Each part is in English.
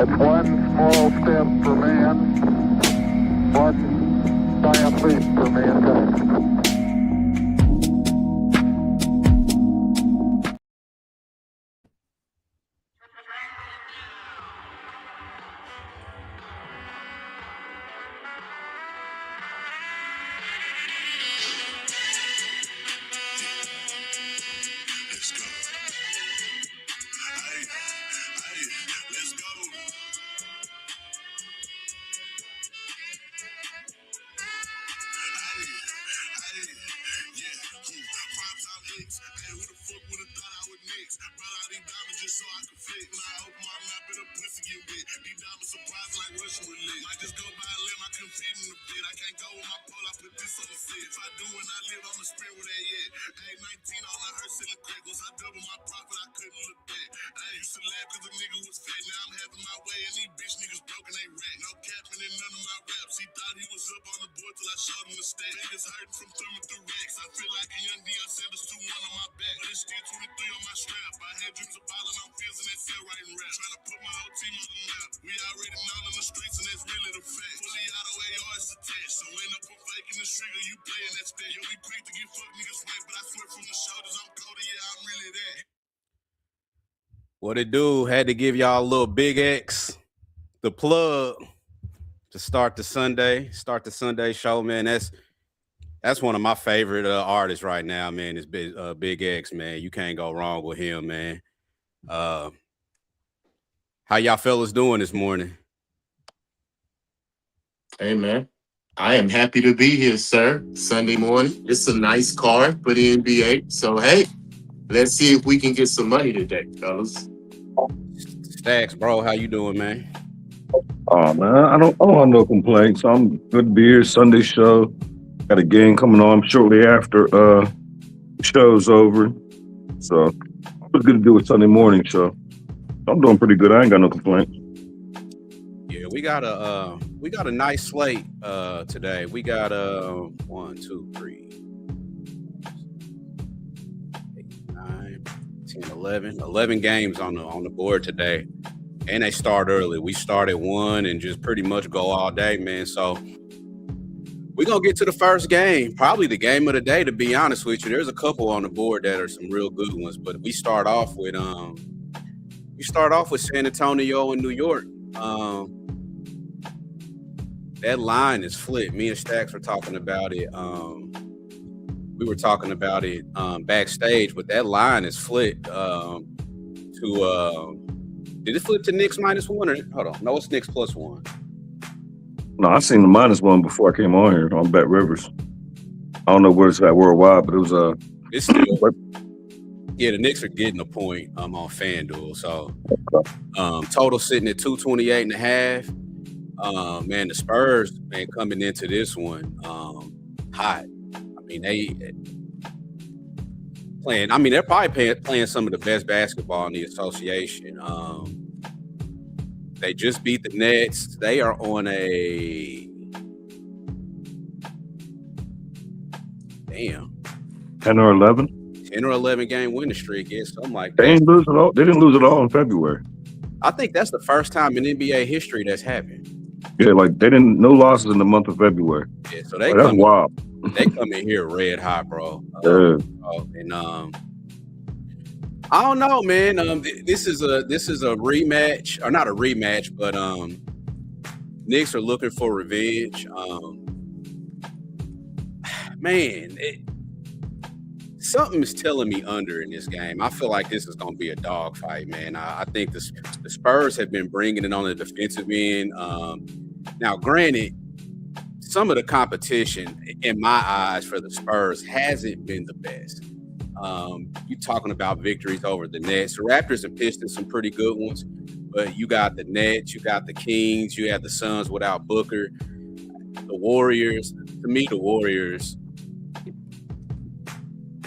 It's one small step for man, one giant leap for mankind. What it do? Had to give y'all a little Big X, the plug, to start the Sunday show, man. That's one of my favorite artists right now, man. Is Big X, man. You can't go wrong with him, man. How y'all fellas doing this morning? Hey, man. I am happy to be here, sir. Sunday morning. It's a nice card for the NBA. So, hey, let's see if we can get some money today, fellas. Stacks, bro, how you doing, man? Oh man, I don't have no complaints. I'm good to be here. Sunday show. Got a game coming on shortly after the show's over. So it's good to do a Sunday morning show. I'm doing pretty good. I ain't got no complaints. Yeah, we got a nice slate today. We got 1, 2, 3, 8, 9, 10, 11 games on the board today. And they start early. We start at 1 and just pretty much go all day, man. So we're going to get to the first game, probably the game of the day, to be honest with you. There's a couple on the board that are some real good ones, but we start off with San Antonio and New York. That line is flipped. Me and Stacks were talking about it. We were talking about it backstage, but that line is flipped did it flip to Knicks -1 or hold on? No, it's Knicks +1. No, I seen the -1 before I came on here on Bet Rivers. I don't know where it's at worldwide, but it was it's still yeah, the Knicks are getting a point on FanDuel. So total sitting at 228.5. Man, the Spurs, man, coming into this one hot. I mean, they're probably playing some of the best basketball in the association. They just beat the Nets. They are on a 10 or 11 game winning streak. Yeah, something like that. They didn't lose it all. They didn't lose it all in February. I think that's the first time in NBA history that's happened. Yeah, like they didn't no losses in the month of February. Yeah, so that's wild. They come in here red hot, bro. Yeah. I don't know, man. This is a rematch, or not a rematch, but Knicks are looking for revenge. Something is telling me under in this game. I feel like this is going to be a dogfight, man. I think the Spurs have been bringing it on the defensive end. Now, granted, some of the competition, in my eyes, for the Spurs hasn't been the best. You're talking about victories over the Nets. The Raptors and Pistons, some pretty good ones, but you got the Nets, you got the Kings, you have the Suns without Booker, the Warriors. To me, the Warriors,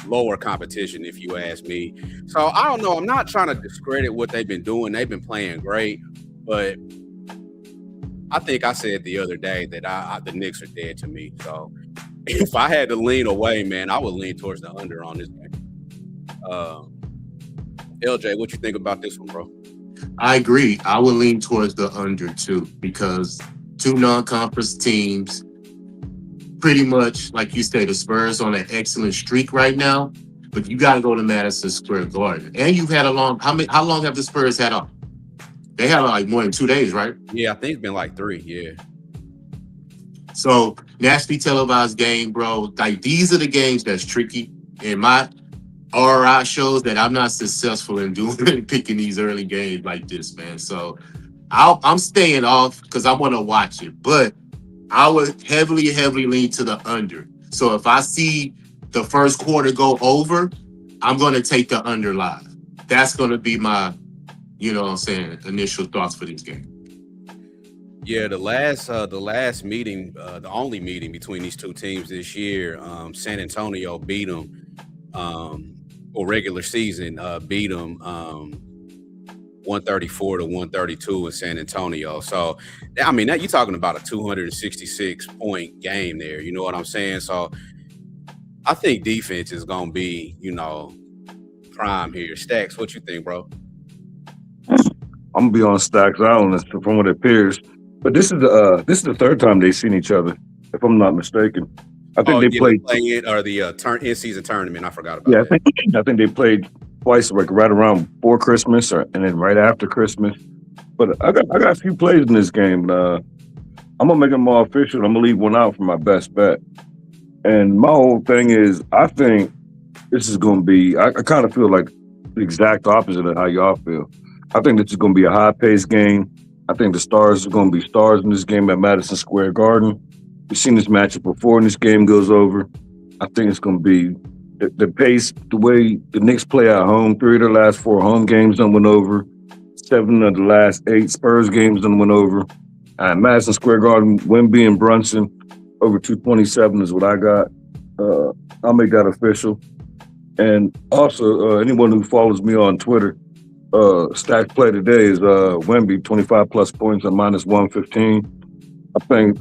lower competition, if you ask me. So I don't know. I'm not trying to discredit what they've been doing. They've been playing great, but I think I said the other day that the Knicks are dead to me. So if I had to lean away, man, I would lean towards the under on this game. LJ, what you think about this one, bro? I agree. I would lean towards the under too, because two non-conference teams, pretty much like you say, the Spurs on an excellent streak right now. But you got to go to Madison Square Garden, and you've had a long. How long have the Spurs had off? They had like more than 2 days, right? Yeah, I think it's been like 3. Yeah. So nationally televised game, bro. Like these are the games that's tricky. And my RI shows that I'm not successful in doing picking these early games like this, man. So I'm staying off because I want to watch it. But I would heavily lean to the under. So if I see the first quarter go over, I'm going to take the under live. That's going to be my, you know what I'm saying, initial thoughts for this game. Yeah, the last meeting, the only meeting between these two teams this year, San Antonio beat them, or regular season beat them 134 to 132 in San Antonio. So, I mean, you're talking about a 266 point game there. You know what I'm saying? So, I think defense is gonna be, prime here. Stacks, what you think, bro? I'm gonna be on Stacks Island from what it appears. But this is the third time they've seen each other, if I'm not mistaken. I think they played the in-season tournament. I forgot about that. Yeah, I think they played twice, like right around before Christmas, and then right after Christmas. But I got a few plays in this game. I'm gonna make them all official. I'm gonna leave one out for my best bet. And my whole thing is, I think this is gonna be. I kind of feel like the exact opposite of how y'all feel. I think this is gonna be a high-paced game. I think the stars are going to be stars in this game at Madison Square Garden. We've seen this matchup before, and this game goes over. I think it's going to be the pace, the way the Knicks play at home. 3 of their last 4 home games done went over. 7 of the last 8 Spurs games done went over. At Madison Square Garden, Wemby and Brunson over 227 is what I got. I'll make that official. And also, anyone who follows me on Twitter, stack play today is Wemby 25 plus points at minus 115. I think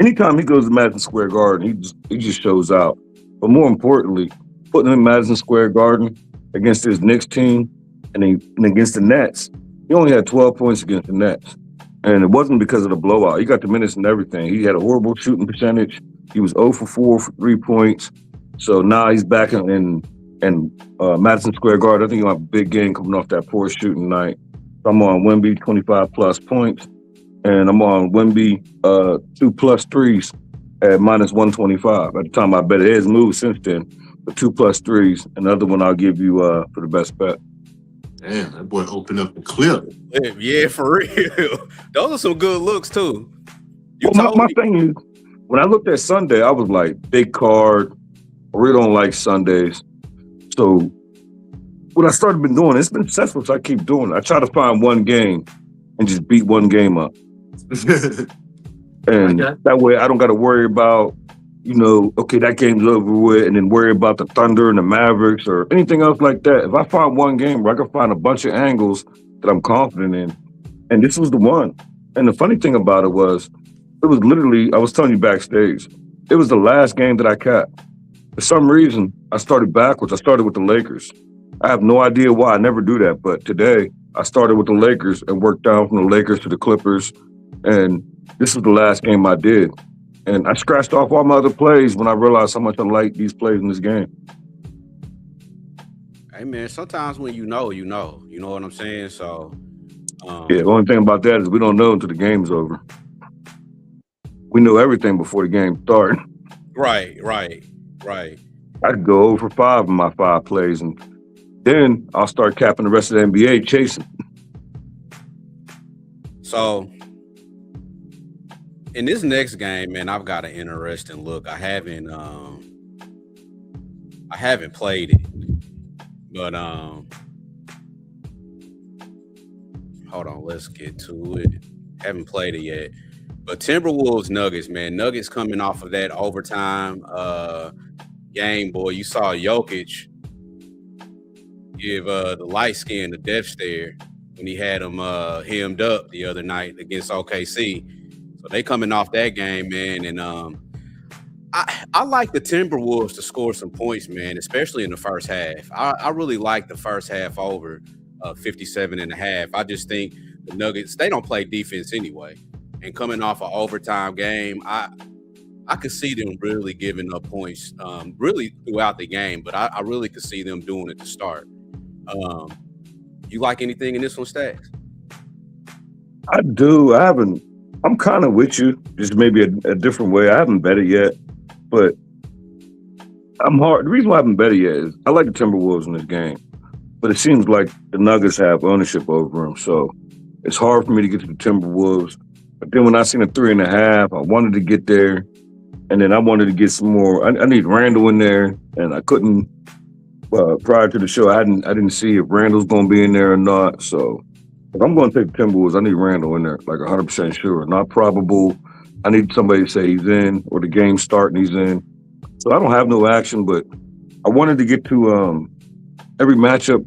anytime he goes to Madison Square Garden, he just shows out. But more importantly, putting him in Madison Square Garden against his Knicks team and against the Nets, he only had 12 points against the Nets. And it wasn't because of the blowout. He got the minutes and everything. He had a horrible shooting percentage. He was 0 for 4 for 3 points. So now he's back in Madison Square Garden. I think he'll have a big game coming off that poor shooting night. So I'm on Wemby 25 plus points, and I'm on Wemby 2 plus threes at minus 125. At the time, I bet it has moved since then. But 2 plus threes. Another one I'll give you for the best bet. Damn, that boy opened up the clip. Yeah, for real. Those are some good looks too. My thing is, when I looked at Sunday, I was like, big card. I really don't like Sundays. So what I started been doing, it's been successful, so I keep doing it. I try to find one game and just beat one game up. And that way I don't got to worry about, okay, that game's over with, and then worry about the Thunder and the Mavericks or anything else like that. If I find one game where I can find a bunch of angles that I'm confident in, and this was the one. And the funny thing about it was literally, I was telling you backstage, it was the last game that I capped. For some reason, I started backwards. I started with the Lakers. I have no idea why. I never do that. But today, I started with the Lakers and worked down from the Lakers to the Clippers. And this was the last game I did. And I scratched off all my other plays when I realized how much I like these plays in this game. Hey, man, sometimes when you know what I'm saying? So, yeah, the only thing about that is we don't know until the game's over. We know everything before the game starts. Right. I could go over 5 in my 5 plays, and then I'll start capping the rest of the NBA chasing. So, in this next game, man, I've got an interesting look. I haven't played it, but hold on, let's get to it. Haven't played it yet, but Timberwolves Nuggets, man, Nuggets coming off of that overtime game, boy. You saw Jokic give the light skin the death stare when he had him hemmed up the other night against OKC. So they coming off that game, man, and I like the Timberwolves to score some points, man, especially in the first half. I really like the first half over 57 and a half. I just think the Nuggets, they don't play defense anyway. And coming off an overtime game, I could see them really giving up points really throughout the game, but I really could see them doing it to start. You like anything in this one, Stacks? I do. I'm kind of with you, just maybe a different way. I haven't bet it yet, but I'm hard. The reason why I haven't bet it yet is I like the Timberwolves in this game, but it seems like the Nuggets have ownership over them, so it's hard for me to get to the Timberwolves. But then when I seen a 3.5, I wanted to get there, and then I wanted to get some more. I need Randall in there, and I couldn't. Prior to the show, I didn't see if Randall's going to be in there or not. So if I'm going to take the Timberwolves, I need Randall in there, like 100% sure. Not probable. I need somebody to say he's in, or the game's starting, he's in. So I don't have no action, but I wanted to get to every matchup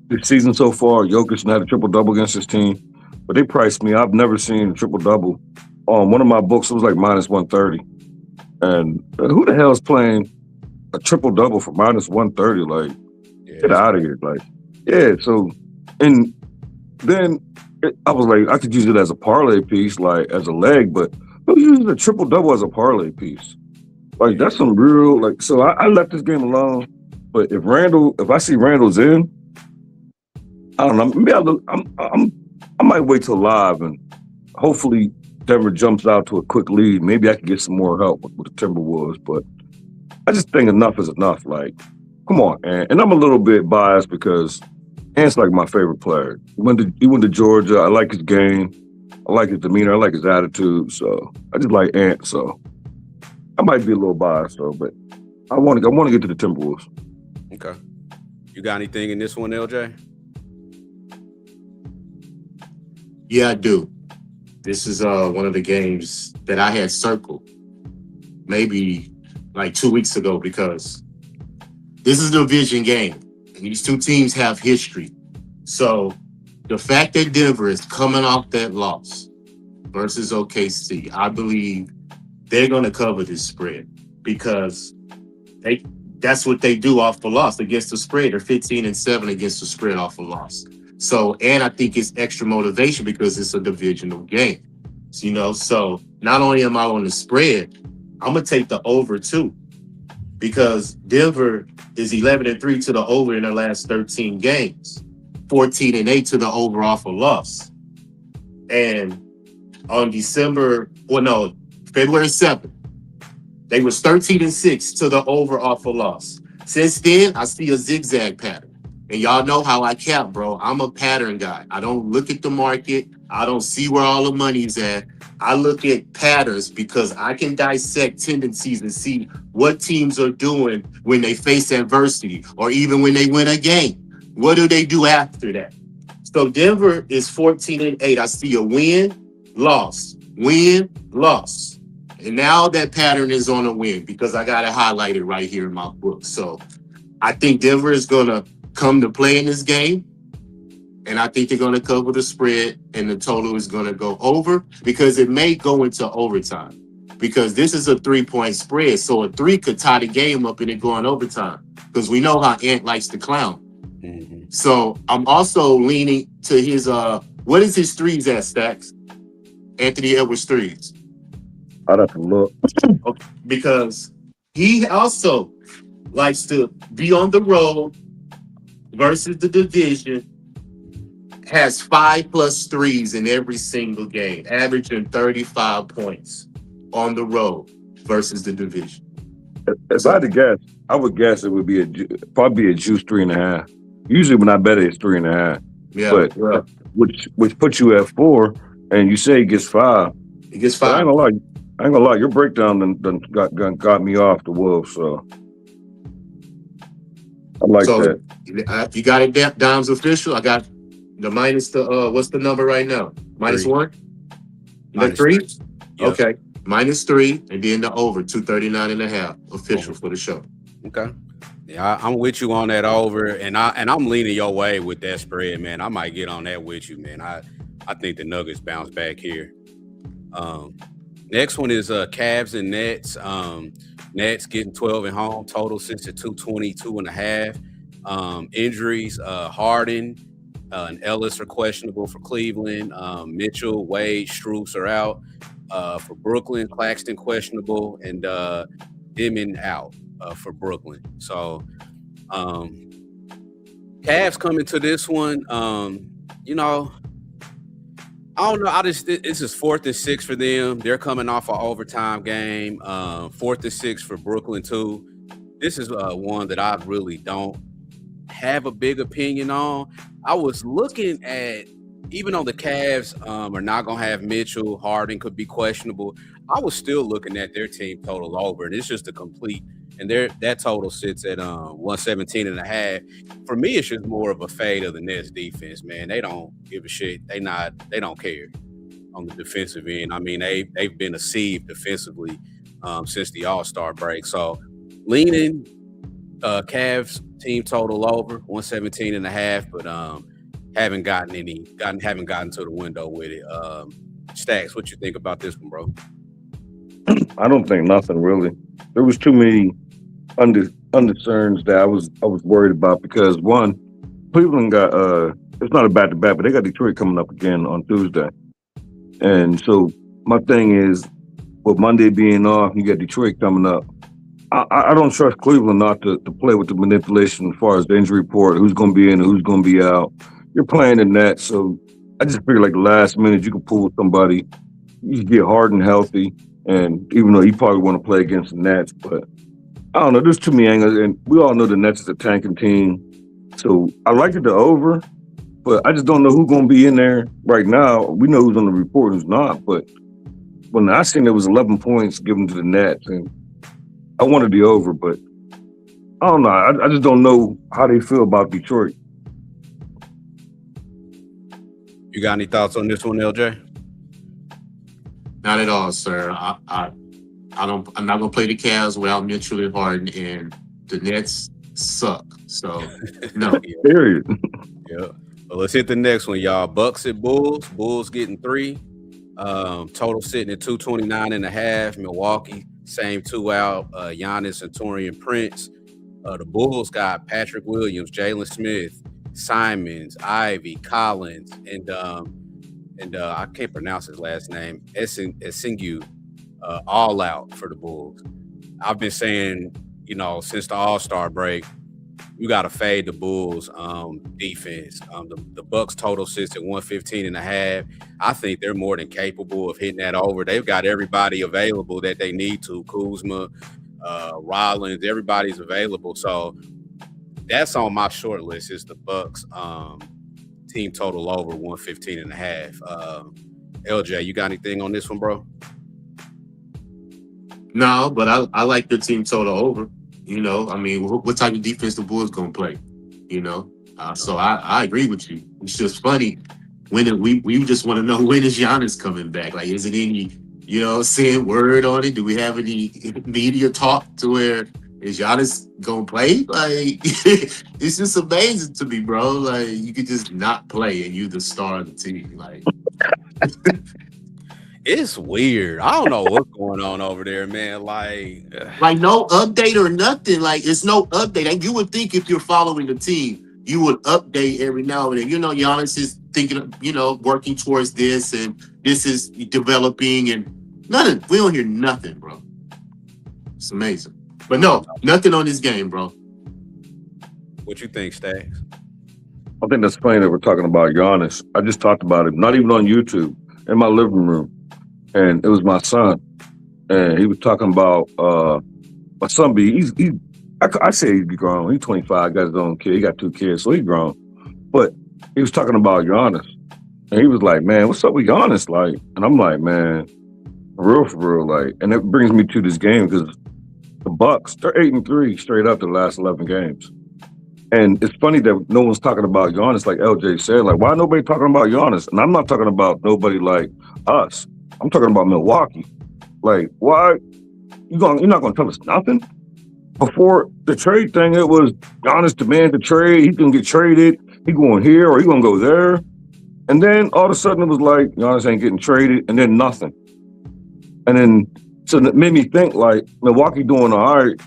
this season so far. Jokic had a triple-double against his team, but they priced me. I've never seen a triple-double. One of my books, it was like minus 130. And who the hell is playing a triple-double for minus 130? Like, get out of here. Like, yeah, so, and then I was like, I could use it as a parlay piece, like as a leg, but who uses a triple-double as a parlay piece? Like, that's some real, like, so I left this game alone. But if I see Randall's in, I don't know, maybe I might wait till live and hopefully Denver jumps out to a quick lead. Maybe I can get some more help with the Timberwolves, but I just think enough is enough. Like, come on, Ant. And I'm a little bit biased because Ant's like my favorite player. He went to Georgia. I like his game. I like his demeanor. I like his attitude. So I just like Ant. So I might be a little biased, though, but I want to get to the Timberwolves. Okay. You got anything in this one, LJ? Yeah, I do. This is one of the games that I had circled maybe like 2 weeks ago because this is a division game and these two teams have history. So the fact that Denver is coming off that loss versus OKC, I believe they're going to cover this spread because that's what they do off the loss against the spread. They're 15-7 against the spread off a loss. So, and I think it's extra motivation because it's a divisional game. So not only am I on the spread, I'm going to take the over too because Denver is 11-3 to the over in their last 13 games, 14-8 to the over off a loss. And on February 7th, they was 13-6 to the over off a loss. Since then, I see a zigzag pattern. And y'all know how I count, bro. I'm a pattern guy. I don't look at the market. I don't see where all the money's at. I look at patterns because I can dissect tendencies and see what teams are doing when they face adversity or even when they win a game. What do they do after that? So Denver is 14-8. I see a win, loss, win, loss. And now that pattern is on a win because I got it highlighted right here in my book. So I think Denver is going to come to play in this game. And I think they're going to cover the spread and the total is going to go over because it may go into overtime because this is a 3-point spread. So a 3 could tie the game up and it go in overtime because we know how Ant likes to clown. Mm-hmm. So I'm also leaning to his, what is his threes at, Stacks? Anthony Edwards threes. I'd have to look. Because he also likes to be on the road versus the division, has 5+ threes in every single game, averaging 35 points on the road versus the division. If I had to guess, I would guess it would be probably a juice 3.5. Usually when I bet it's 3.5. Yeah, but yeah. Which puts you at 4, and you say he gets 5. He gets 5. But I ain't gonna lie. Your breakdown done got me off the Wolves, so I like that. You got it, Dom's official. I got the minus the what's the number right now? -1? Minus 3? Yes. Okay. -3, and then the over 239.5 official for the show. Okay. Yeah, I'm with you on that over, and I'm leaning your way with that spread, man. I might get on that with you, man. I think the Nuggets bounce back here. Next one is Cavs and Nets. Nets getting 12 at home, total 6 at 222.5. Injuries, Harden and Ellis are questionable for Cleveland. Mitchell, Wade, Strus are out. For Brooklyn, Claxton questionable, and Dimon out for Brooklyn. So Cavs coming to this one. You know, I don't know. This is 4th and 6 for them. They're coming off an overtime game. 4th and 6 for Brooklyn too. This is one that I really don't have a big opinion on. I was looking at, even though the Cavs are not going to have Mitchell, Harden could be questionable, I was still looking at their team total over, and it's just a complete, and that total sits at 117.5. For me, it's just more of a fade of the Nets defense, man. They don't give a shit. They don't care on the defensive end. I mean, they've been a sieve defensively since the All-Star break. So leaning Cavs team total over 117.5, but haven't gotten to the window with it. Stacks, what you think about this one, bro? I don't think nothing really. There was too many uncertainties that I was worried about because one, Cleveland got it's not a back-to-back, but they got Detroit coming up again on Tuesday. And so my thing is, with Monday being off, you got Detroit coming up. I don't trust Cleveland not to play with the manipulation as far as the injury report, who's going to be in and who's going to be out. You're playing in that, so I just figure like the last minute you can pull with somebody. You get Harden healthy, and even though he probably want to play against the Nets, but I don't know. There's too many angles, and we all know the Nets is a tanking team. So I like it to over, but I just don't know who's going to be in there right now. We know who's on the report, who's not, but when I seen there was 11 points given to the Nets, and I wanted the over, but I don't know. I just don't know how they feel about Detroit. You got any thoughts on this one, LJ? Not at all, sir. I'm not gonna play the Cavs without Mitchell and Harden, and the Nets suck. So no. Period. Yeah. Well, let's hit the next one, y'all. Bucks at Bulls. Bulls getting 3. Total sitting at 229.5. Milwaukee, same 2 out. Giannis and Taurean Prince. The Bulls got Patrick Williams, Jalen Smith, Simons, Ivy, Collins, and I can't pronounce his last name, Esingu, all out for the Bulls. I've been saying, since the All-Star break, you got to fade the Bulls defense. The Bucks total sits at 115.5. I think they're more than capable of hitting that over. They've got everybody available that they need to. Kuzma, Rollins, everybody's available. So that's on my short list is the Bucks team total over 115.5. LJ, you got anything on this one, bro? No, but I like the team total over. I mean, what type of defense the Bulls gonna play? So I agree with you. It's just funny when we just want to know when is Giannis coming back? Like, is it any saying word on it? Do we have any media talk to where is Giannis gonna play? Like, it's just amazing to me, bro. Like, you could just not play and you the star of the team. Like. It's weird. I don't know what's going on over there, man. Like no update or nothing. Like, it's no update. And you would think if you're following the team, you would update every now and then. Giannis is thinking, working towards this, and this is developing, and nothing. We don't hear nothing, bro. It's amazing. But no, nothing on this game, bro. What you think, Stacks? I think that's funny that we're talking about Giannis. I just talked about it, not even on YouTube, in my living room. And it was my son, and he was talking about my son. I say he's grown. He's 25, got his own kid. He got 2 kids, so he's grown. But he was talking about Giannis, and he was like, "Man, what's up with Giannis?" Like, and I'm like, "Man, for real, like." And it brings me to this game because the Bucks, they're 8-3 straight up the last 11 games. And it's funny that no one's talking about Giannis, like LJ said. Like, why nobody talking about Giannis? And I'm not talking about nobody like us. I'm talking about Milwaukee. Like, why? You're not going to tell us nothing? Before the trade thing, it was Giannis demand to trade. He's going to get traded. He going here or he going to go there. And then all of a sudden it was like, Giannis ain't getting traded, and then nothing. And then, so it made me think like Milwaukee doing all right,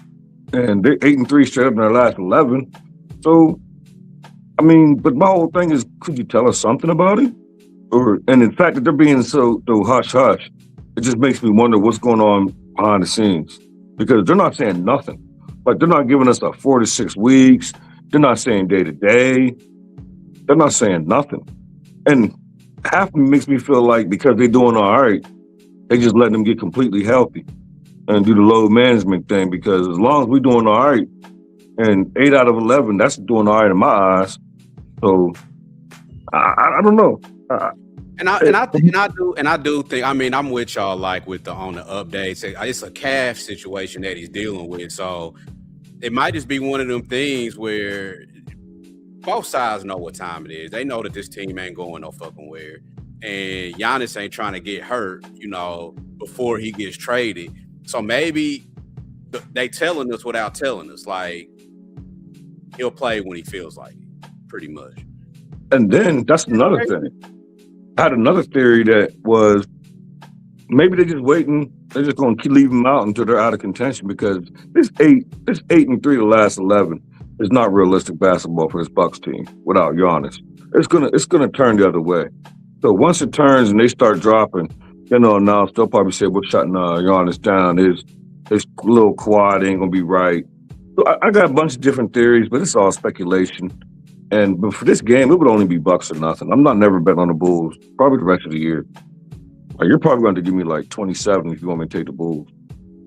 and they're 8-3 straight up in their last 11. So, I mean, but my whole thing is, could you tell us something about it? And in fact that they're being so hush hush, it just makes me wonder what's going on behind the scenes because they're not saying nothing. Like they're not giving us 4 to 6 weeks. They're not saying day to day. They're not saying nothing. And half of it makes me feel like because they're doing all right, they just let them get completely healthy and do the load management thing. Because as long as we're doing all right, and 8 out of 11, that's doing all right in my eyes. So I don't know. I do think. I mean, I'm with y'all. Like with on the updates, it's a calf situation that he's dealing with. So it might just be one of them things where both sides know what time it is. They know that this team ain't going no fucking where, and Giannis ain't trying to get hurt, before he gets traded. So maybe they telling us without telling us. Like he'll play when he feels like it, pretty much. And then that's another thing. I had another theory that was maybe they're just waiting. They're just going to keep leaving them out until they're out of contention because this 8-3 the last 11 is not realistic basketball for this Bucks team without Giannis. It's gonna turn the other way. So once it turns and they start dropping, now they'll probably say we're shutting Giannis down. His little quad ain't gonna be right. So I got a bunch of different theories, but it's all speculation. But for this game, it would only be Bucks or nothing. I'm not never betting on the Bulls. Probably the rest of the year. Like, you're probably going to give me like 27 if you want me to take the Bulls.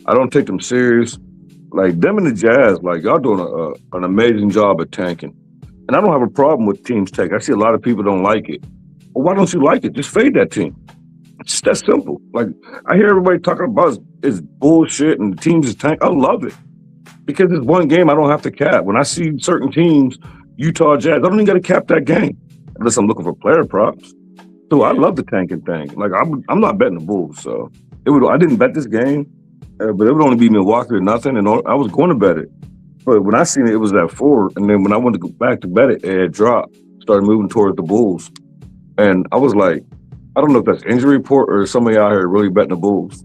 I don't take them serious. Like them and the Jazz, like y'all doing an amazing job at tanking. And I don't have a problem with teams tank. I see a lot of people don't like it. Well, why don't you like it? Just fade that team. It's just that simple. Like I hear everybody talking about it's bullshit and the teams is tank. I love it because it's one game I don't have to cap. When I see certain teams, Utah Jazz, I don't even got to cap that game unless I'm looking for player props. So I love the tanking thing. Like I'm not betting the Bulls, so I didn't bet this game, but it would only be Milwaukee or nothing, and I was going to bet it. But when I seen it, it was at 4, and then when I went to go back to bet it, it had dropped, started moving towards the Bulls, and I was like, I don't know if that's injury report or somebody out here really betting the Bulls.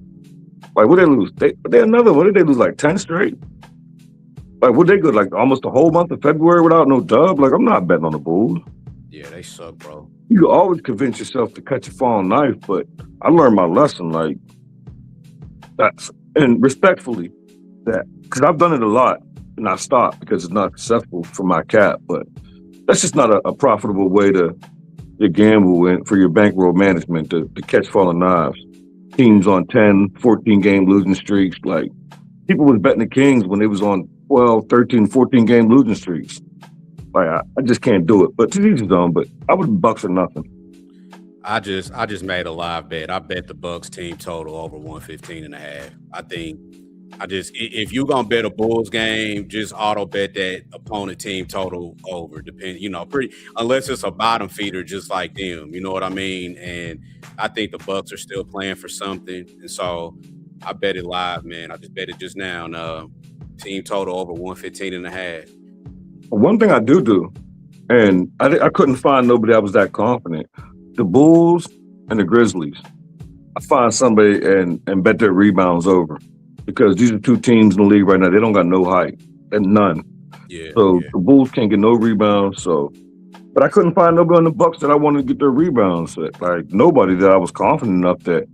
Like, what they lose? They another one. Did they lose like 10 straight? Like, would they go like almost the whole month of February without no dub? Like, I'm not betting on the Bulls. Yeah, they suck, bro. You can always convince yourself to cut your falling knife, but I learned my lesson. Like, and respectfully, because I've done it a lot and I stopped because it's not successful for my cap, but that's just not a profitable way to gamble for your bankroll management to catch falling knives. Teams on 10, 14 game losing streaks. Like, people was betting the Kings when they was on 12, 13, 14 game losing streaks. Like, I just can't do it. But to each his own, but I would Bucks or nothing. I just made a live bet. I bet the Bucks team total over 115.5. I think if you're gonna bet a Bulls game, just auto bet that opponent team total over. Unless it's a bottom feeder just like them. You know what I mean? And I think the Bucks are still playing for something. And so I bet it live, man. I just bet it just now. And, team total over 115.5. One thing I do, and I couldn't find nobody that was that confident. The Bulls and the Grizzlies. I find somebody and bet their rebounds over because these are two teams in the league right now. They don't got no height and none. Yeah. So the Bulls can't get no rebounds. But I couldn't find nobody on the Bucks that I wanted to get their rebounds. Like nobody that I was confident enough that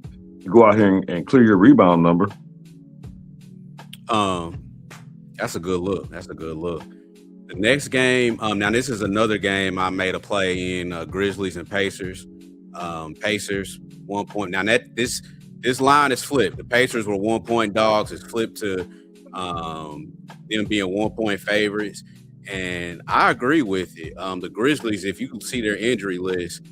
to go out here and clear your rebound number. That's a good look. The next game, now this is another game I made a play in, Grizzlies and Pacers. Pacers 1 point. Now this line is flipped. The Pacers were 1 point dogs. It's flipped to them being 1 point favorites, and I agree with it. The Grizzlies, if you can see their injury list,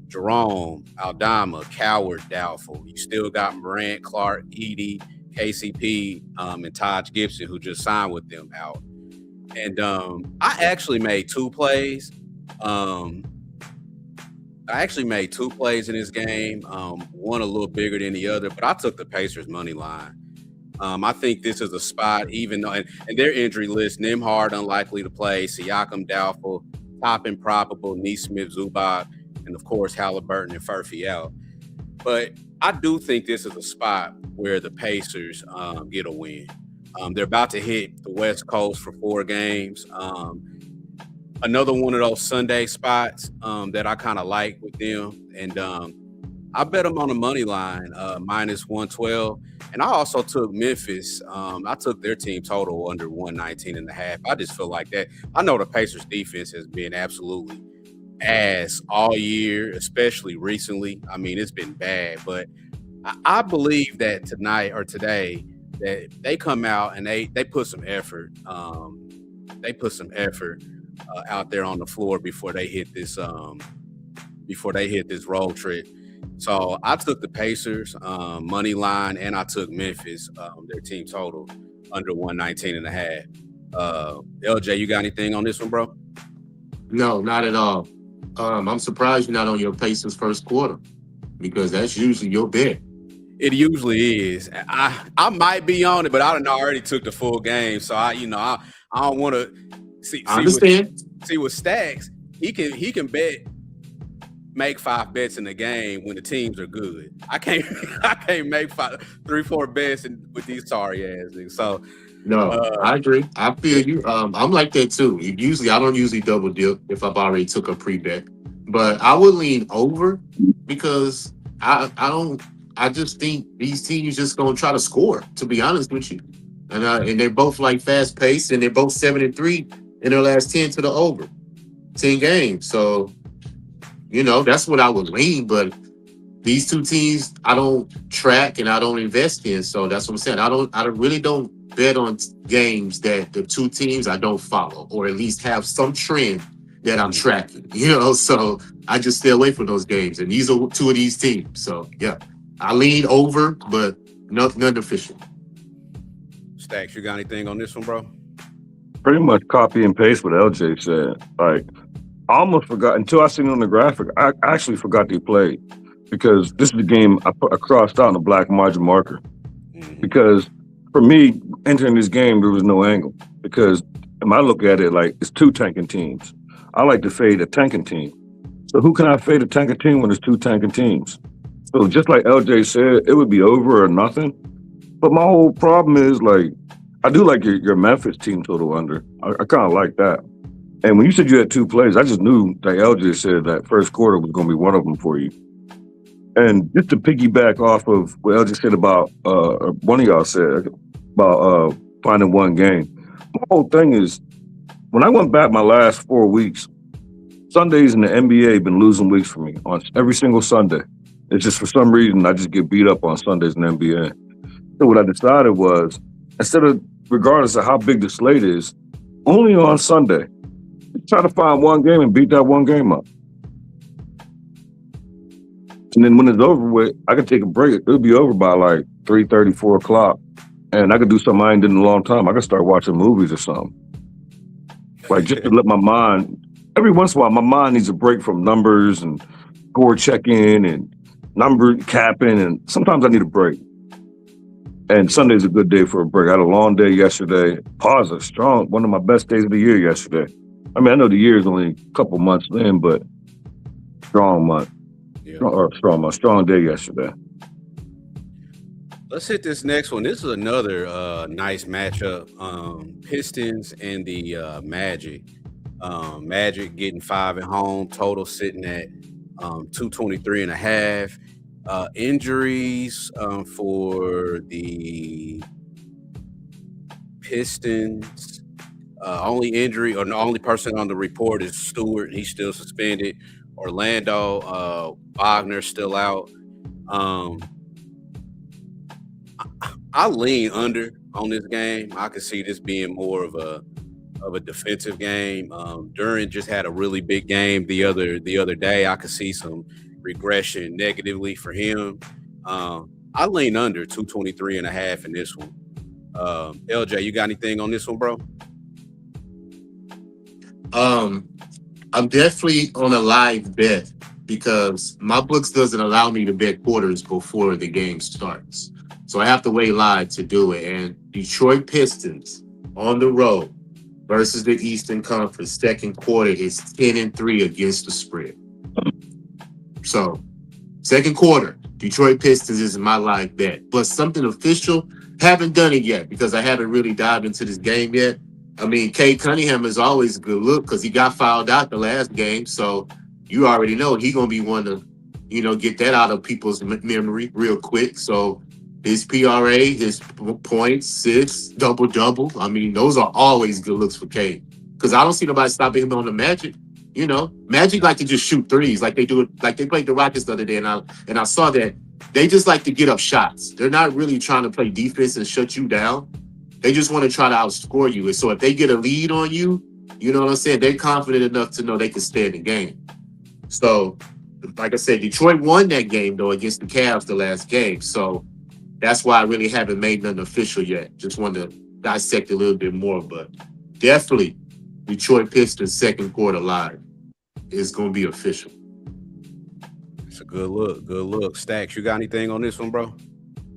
Jerome, Aldama, Coward, doubtful. You still got Morant, Clark, Edey, KCP, and Taj Gibson, who just signed with them, out. And I actually made 2 plays. In this game. One a little bigger than the other, but I took the Pacers money line. I think this is a spot, even though and their injury list: Nembhard unlikely to play, Siakam doubtful, Toppin probable, Nesmith, Zubac, and of course Halliburton and Furphy out. But I do think this is a spot where the Pacers get a win. They're about to hit the West Coast for 4 games. another one of those Sunday spots that I kind of like with them. And I bet them on the money line, minus 112. And I also took Memphis. I took their team total under 119 and a half. I just feel like that. I know the Pacers defense has been absolutely ass all year, especially recently. I mean, it's been bad, but I believe that tonight or today that they come out and they put some effort. They put some effort out there on the floor before they hit this road trip. So I took the Pacers money line, and I took Memphis their team total under 119 and a half. LJ, you got anything on this one, bro? No, not at all. I'm surprised you're not on your Pacers first quarter because that's usually your bet. It usually is. I might be on it, but I don't know. I already took the full game, so I don't want to see. I understand. See with Stacks, he can make 5 bets in the game when the teams are good. I can't make 3-4 bets with these sorry ass niggas. So no, I agree. I feel you. I'm like that too. I don't usually double dip if I've already took a pre-bet, but I would lean over because I just think these teams just gonna try to score. To be honest with you, and they're both like fast paced, and they're both 7-3 in their last 10 to the over 10 games. So that's what I would lean. But these two teams I don't track and I don't invest in. So that's what I'm saying. I really don't bet on games that the two teams I don't follow or at least have some trend that I'm tracking. So I just stay away from those games. And these are two of these teams. So yeah. I lean over, but nothing official. Stacks, you got anything on this one, bro? Pretty much copy and paste what LJ said. Like, I almost forgot until I seen it on the graphic. I actually forgot they played because this is the game I crossed out in a black margin marker. Mm-hmm. Because for me, entering this game, there was no angle. Because when I look at it, like it's 2 tanking teams. I like to fade a tanking team. So who can I fade a tanking team when there's 2 tanking teams? So just like LJ said, it would be over or nothing. But my whole problem is like, I do like your Memphis team total under. I kind of like that. And when you said you had 2 plays, I just knew that LJ said that first quarter was going to be one of them for you. And just to piggyback off of what LJ said about, one of y'all said about finding one game. My whole thing is, when I went back my last 4 weeks, Sundays in the NBA been losing weeks for me on every single Sunday. It's just for some reason I just get beat up on Sundays in the NBA. So what I decided was, instead of, regardless of how big the slate is, only on Sunday, try to find one game and beat that one game up. And then when it's over with, I can take a break. It'll be over by like 3:30, 4 o'clock. And I could do something I ain't did in a long time. I could start watching movies or something. Like just to let my mind, every once in a while, my mind needs a break from numbers and score checking and number capping, and sometimes I need a break. And Sunday's a good day for a break. I had a long day yesterday. Pause, strong, one of my best days of the year yesterday. I mean, I know the year is only a couple months in, but strong month. Yeah. Strong day yesterday. Let's hit this next one. This is another nice matchup. Pistons and the Magic. Magic getting 5 at home, total sitting at 223 and a half. Injuries for the Pistons. Only injury or the only person on the report is Stewart. He's still suspended. Orlando, Wagner's still out. I lean under on this game. I can see this being more of a defensive game. Duran just had a really big game the other day. I could see some regression negatively for him. I lean under 223 and a half in this one. LJ, you got anything on this one, bro? I'm definitely on a live bet because my books doesn't allow me to bet quarters before the game starts. So I have to wait live to do it. And Detroit Pistons on the road versus the Eastern Conference second quarter is 10-3 against the spread. So second quarter, Detroit Pistons is my live bet. But something official, haven't done it yet because I haven't really dived into this game yet. I mean, Kate Cunningham is always a good look because he got fouled out the last game. So you already know he gonna be one to, get that out of people's memory real quick. So his PRA, his points, 6, double double. I mean, those are always good looks for Kate. Because I don't see nobody stopping him on the Magic. Magic like to just shoot threes, like they do it, like they played the Rockets the other day, and I saw that they just like to get up shots. They're not really trying to play defense and shut you down. They just want to try to outscore you. And so if they get a lead on you, you know what I'm saying? They're confident enough to know they can stay in the game. So, like I said, Detroit won that game, though, against the Cavs the last game. So that's why I really haven't made nothing official yet. Just wanted to dissect a little bit more. But definitely, Detroit Pistons second quarter live is going to be official. It's a good look. Good look. Stacks, you got anything on this one, bro?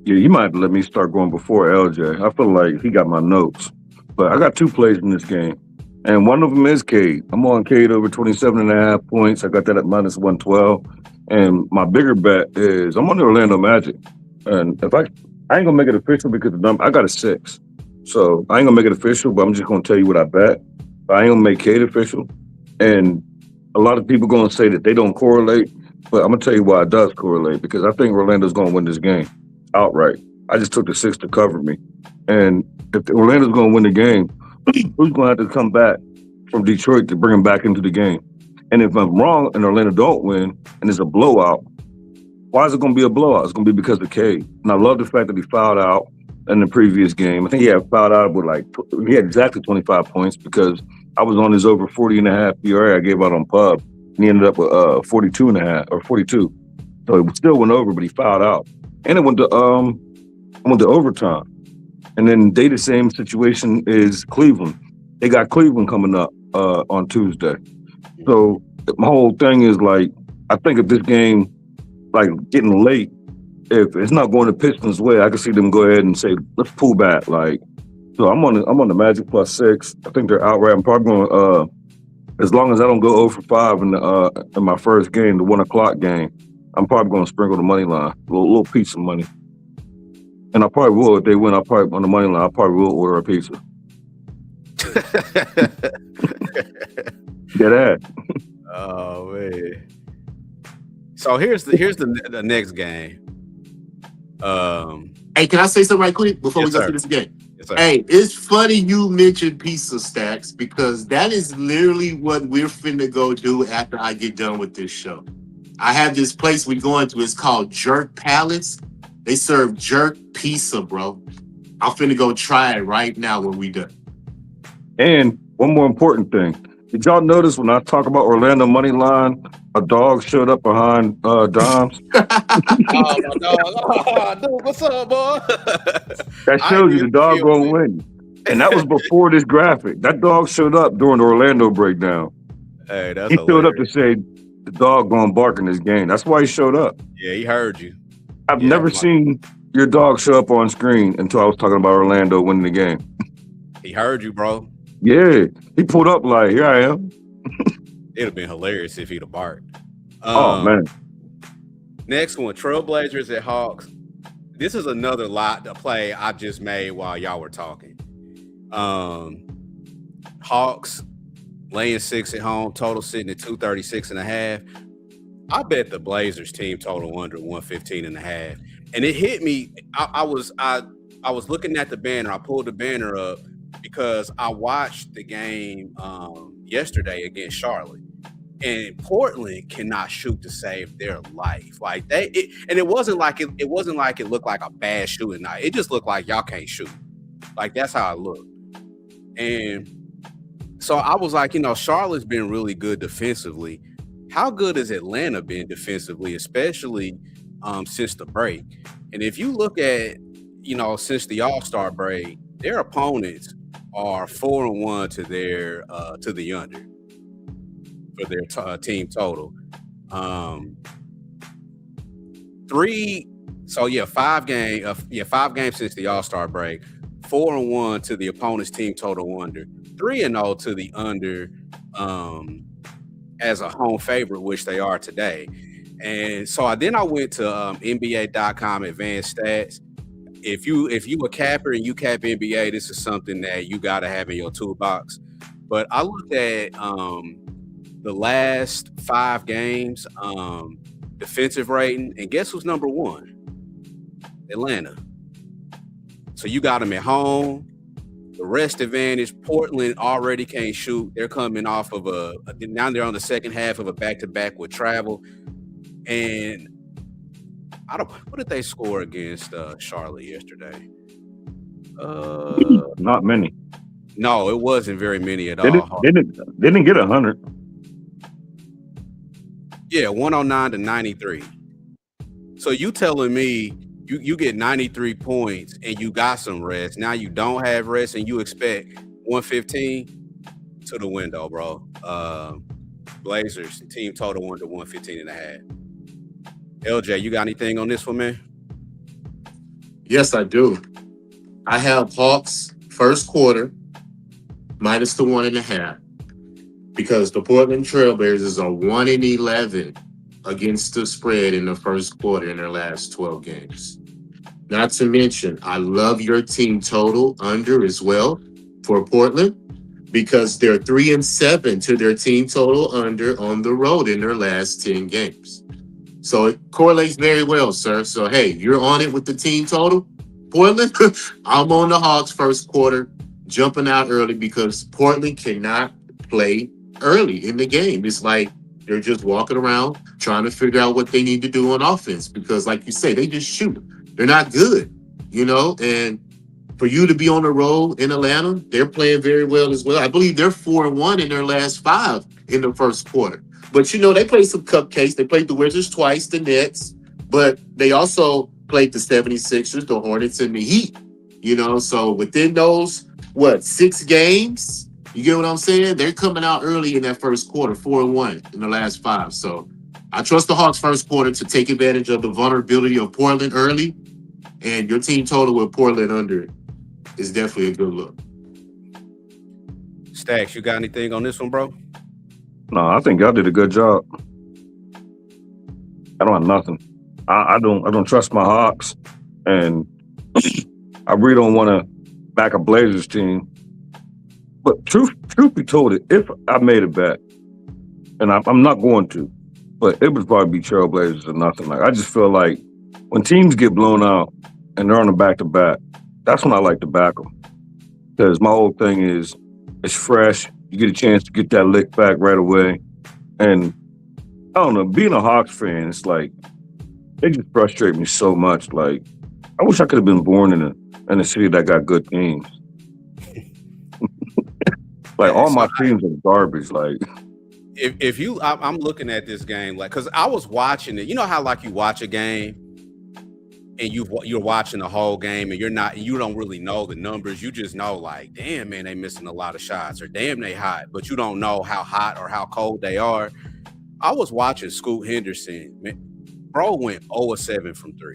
Yeah, you might have to let me start going before LJ. I feel like he got my notes. But I got 2 plays in this game. And one of them is Cade. I'm on Cade over 27.5 points. I got that at minus 112. And my bigger bet is I'm on the Orlando Magic. And if I ain't gonna make it official because the number I got a 6. So I ain't gonna make it official, but I'm just gonna tell you what I bet. But I ain't gonna make Cade official. And a lot of people gonna say that they don't correlate, but I'm gonna tell you why it does correlate, because I think Orlando's gonna win this game outright. I just took the 6 to cover me. And if Orlando's gonna win the game, who's gonna have to come back from Detroit to bring him back into the game? And if I'm wrong and Orlando don't win and it's a blowout, why is it going to be a blowout? It's going to be because of Cade. And I love the fact that he fouled out in the previous game. I think he had fouled out with he had exactly 25 points because I was on his over 40.5 PRA I gave out on Pub. And he ended up with 42.5 or 42. So it still went over, but he fouled out. And it went to overtime. And then they the same situation is Cleveland. They got Cleveland coming up on Tuesday. So my whole thing is like, I think if this game like getting late, if it's not going the Pistons' way, I can see them go ahead and say, let's pull back. Like, so I'm on the Magic plus 6. I think they're outright. I'm probably going as long as I don't go 0 for 5 in my first game, the 1 o'clock game, I'm probably going to sprinkle the money line, a little piece of money. And I probably will if they win. I'll probably on the money line. I probably will order a pizza. Get that. Oh man. So here's the next game. Hey, can I say something right quick before Yes, we go sir. through this again? Yes, sir. Hey, it's funny you mentioned pizza stacks because that is literally what we're finna go do after I get done with this show. I have this place we going to. It's called Jerk Palace. They serve jerk pizza, bro. I'm finna go try it right now when we done. And one more important thing. Did y'all notice when I talk about Orlando money line, a dog showed up behind Dom's? Oh my dog. Oh, dude, what's up, boy? That shows you the dog gonna win. And that was before this graphic. That dog showed up during the Orlando breakdown. Hey, that's He showed up to hilarious. say the dog gonna bark in this game. That's why he showed up. Yeah, he heard you. I've Yeah, never like- seen your dog show up on screen until I was talking about Orlando winning the game. He heard you, bro. Yeah, he pulled up like, here I am. It'd have been hilarious if he'd have barked. Oh man, Next one, Trailblazers at Hawks. This is another lot to play I just made while y'all were talking. Hawks laying 6 at home, total sitting at 236.5. I bet the Blazers team total under 115.5. And it hit me. I was looking at the banner. I pulled the banner up because I watched the game yesterday against Charlotte. And Portland cannot shoot to save their life. Like it wasn't like it looked like a bad shooting night. It just looked like y'all can't shoot. Like that's how it looked. And so I was like, Charlotte's been really good defensively. How good has Atlanta been defensively, especially since the break? And if you look at, since the All-Star break, their opponents are 4-1 to their to the under for their team total. 5 games since the All-Star break, 4-1 to the opponent's team total under, 3-0 to the under as a home favorite, which they are today. And so I went to NBA.com advanced stats. if you a capper and you cap NBA, this is something that you got to have in your toolbox. But I looked at the last 5 games defensive rating, and guess who's number 1? Atlanta. So you got them at home. The rest advantage. Portland already can't shoot. They're coming off of now they're on the second half of a back-to-back with travel. And what did they score against Charlotte yesterday? Not many. No, it wasn't very many at They all. didn't get 100. Yeah, 109 to 93. So you telling me you get 93 points and you got some rest. Now you don't have rest and you expect 115 to the window, bro. Blazers team total 1 to 115.5. LJ, you got anything on this one, man? Yes, I do. I have Hawks first quarter minus the 1.5 because the Portland Trailblazers are 1-11 against the spread in the first quarter in their last 12 games. Not to mention, I love your team total under as well for Portland because they're 3-7 to their team total under on the road in their last 10 games. So it correlates very well, sir. So, hey, you're on it with the team total. Portland, I'm on the Hawks first quarter, jumping out early because Portland cannot play early in the game. It's like they're just walking around trying to figure out what they need to do on offense because, like you say, they just shoot. They're not good, and for you to be on the road in Atlanta, they're playing very well as well. I believe they're 4-1 in their last 5 in the first quarter. But, they played some cupcakes. They played the Wizards twice, the Nets, but they also played the 76ers, the Hornets, and the Heat, So within those, 6 games? You get what I'm saying? They're coming out early in that first quarter, 4-1 in the last 5. So I trust the Hawks first quarter to take advantage of the vulnerability of Portland early. And your team total with Portland under is definitely a good look. Stacks, you got anything on this one, bro? No, I think y'all did a good job. I don't have nothing. I don't trust my Hawks, and I really don't want to back a Blazers team. But truth be told, if I made a bet, and I'm not going to, but it would probably be Trailblazers or nothing. Like I just feel like when teams get blown out and they're on a back-to-back, that's when I like to back them. Because my whole thing is it's fresh. You get a chance to get that lick back right away. And I don't know, being a Hawks fan, it's like, they just frustrate me so much. Like, I wish I could have been born in a city that got good teams. Like, all my teams are garbage. Like, I'm looking at this game, like, because I was watching it. You know how, like, you watch a game and you're watching the whole game and you don't really know the numbers. You just know, like, damn, man, they missing a lot of shots, or damn, they hot, but you don't know how hot or how cold they are. I was watching Scoot Henderson. Man, bro went 0-7 from 3.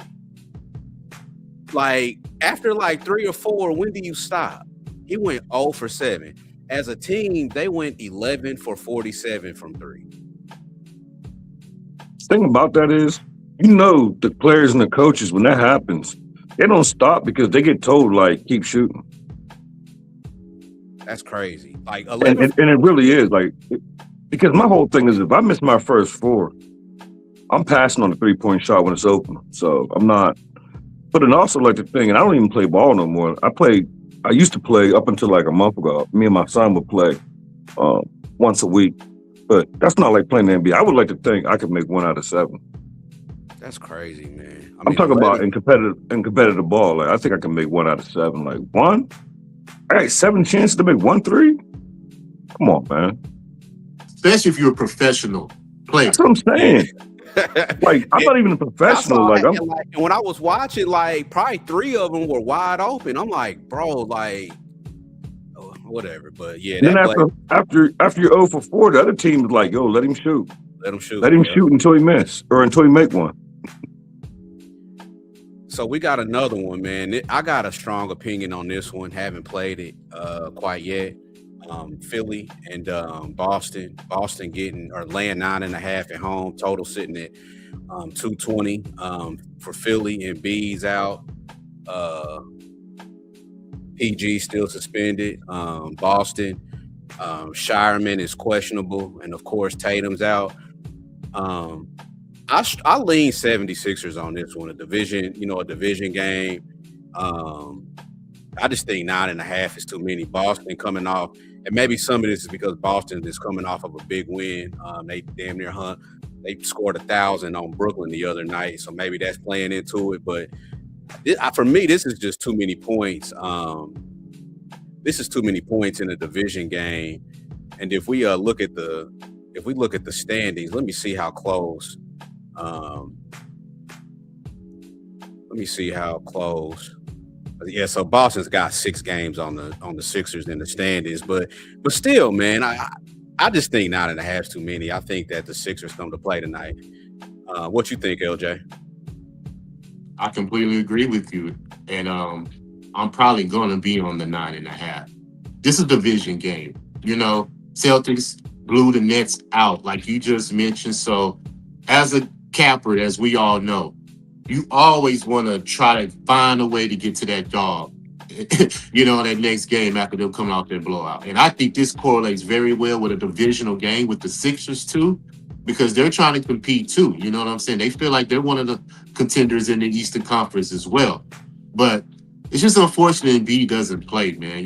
Like, after like 3 or 4, when do you stop? He went 0 for 7. As a team, they went 11 for 47 from 3. The thing about that is, the players and the coaches, when that happens, they don't stop because they get told, like, keep shooting. That's crazy. Like, 11 and it really is, like, because my whole thing is if I miss my first 4, I'm passing on the 3-point shot when it's open. So I'm not. But then also, like, the thing, and I don't even play ball no more. I used to play up until like a month ago. Me and my son would play once a week. But that's not like playing the NBA. I would like to think I could make 1 out of 7. That's crazy, man. I'm talking about in competitive ball. Like, I think I can make 1 out of 7. Like, 1? I got 7 chances to make 1 3? Come on, man. Especially if you're a professional player. That's what I'm saying. Like, I'm not even a professional. Like, and when I was watching, like, probably 3 of them were wide open. I'm like, bro, like, whatever. But yeah. Then after you're 0 for 4, the other team is like, yo, let him shoot. Let him shoot. Let him shoot until he miss or until he make 1. So we got another one, man. I got a strong opinion on this one. Haven't played it quite yet. Philly and Boston. Boston laying 9.5 at home. Total sitting at 220 for Philly, and B's out. PG still suspended. Boston. Shireman is questionable. And of course, Tatum's out. I lean 76ers on this one. A division game. I just think 9.5 is too many. Boston coming off, and maybe some of this is because Boston is coming off of a big win. They damn near they scored 1,000 on Brooklyn the other night, so maybe that's playing into it. But for me, this is just too many points. This is too many points in a division game. And if we look at the standings, let me see how close. Let me see how close. Yeah, so Boston's got 6 games on the Sixers in the standings, but still, man, I just think 9.5 is too many. I think that the Sixers come to play tonight. What you think, LJ? I completely agree with you, and I'm probably going to be on the 9.5. This is a division game, Celtics blew the Nets out, like you just mentioned. So, as a capper, as we all know, you always want to try to find a way to get to that dog, that next game after them coming out their blowout. And I think this correlates very well with a divisional game with the Sixers too, because they're trying to compete too. You know what I'm saying? They feel like they're one of the contenders in the Eastern Conference as well. But it's just unfortunate Embiid doesn't play, man.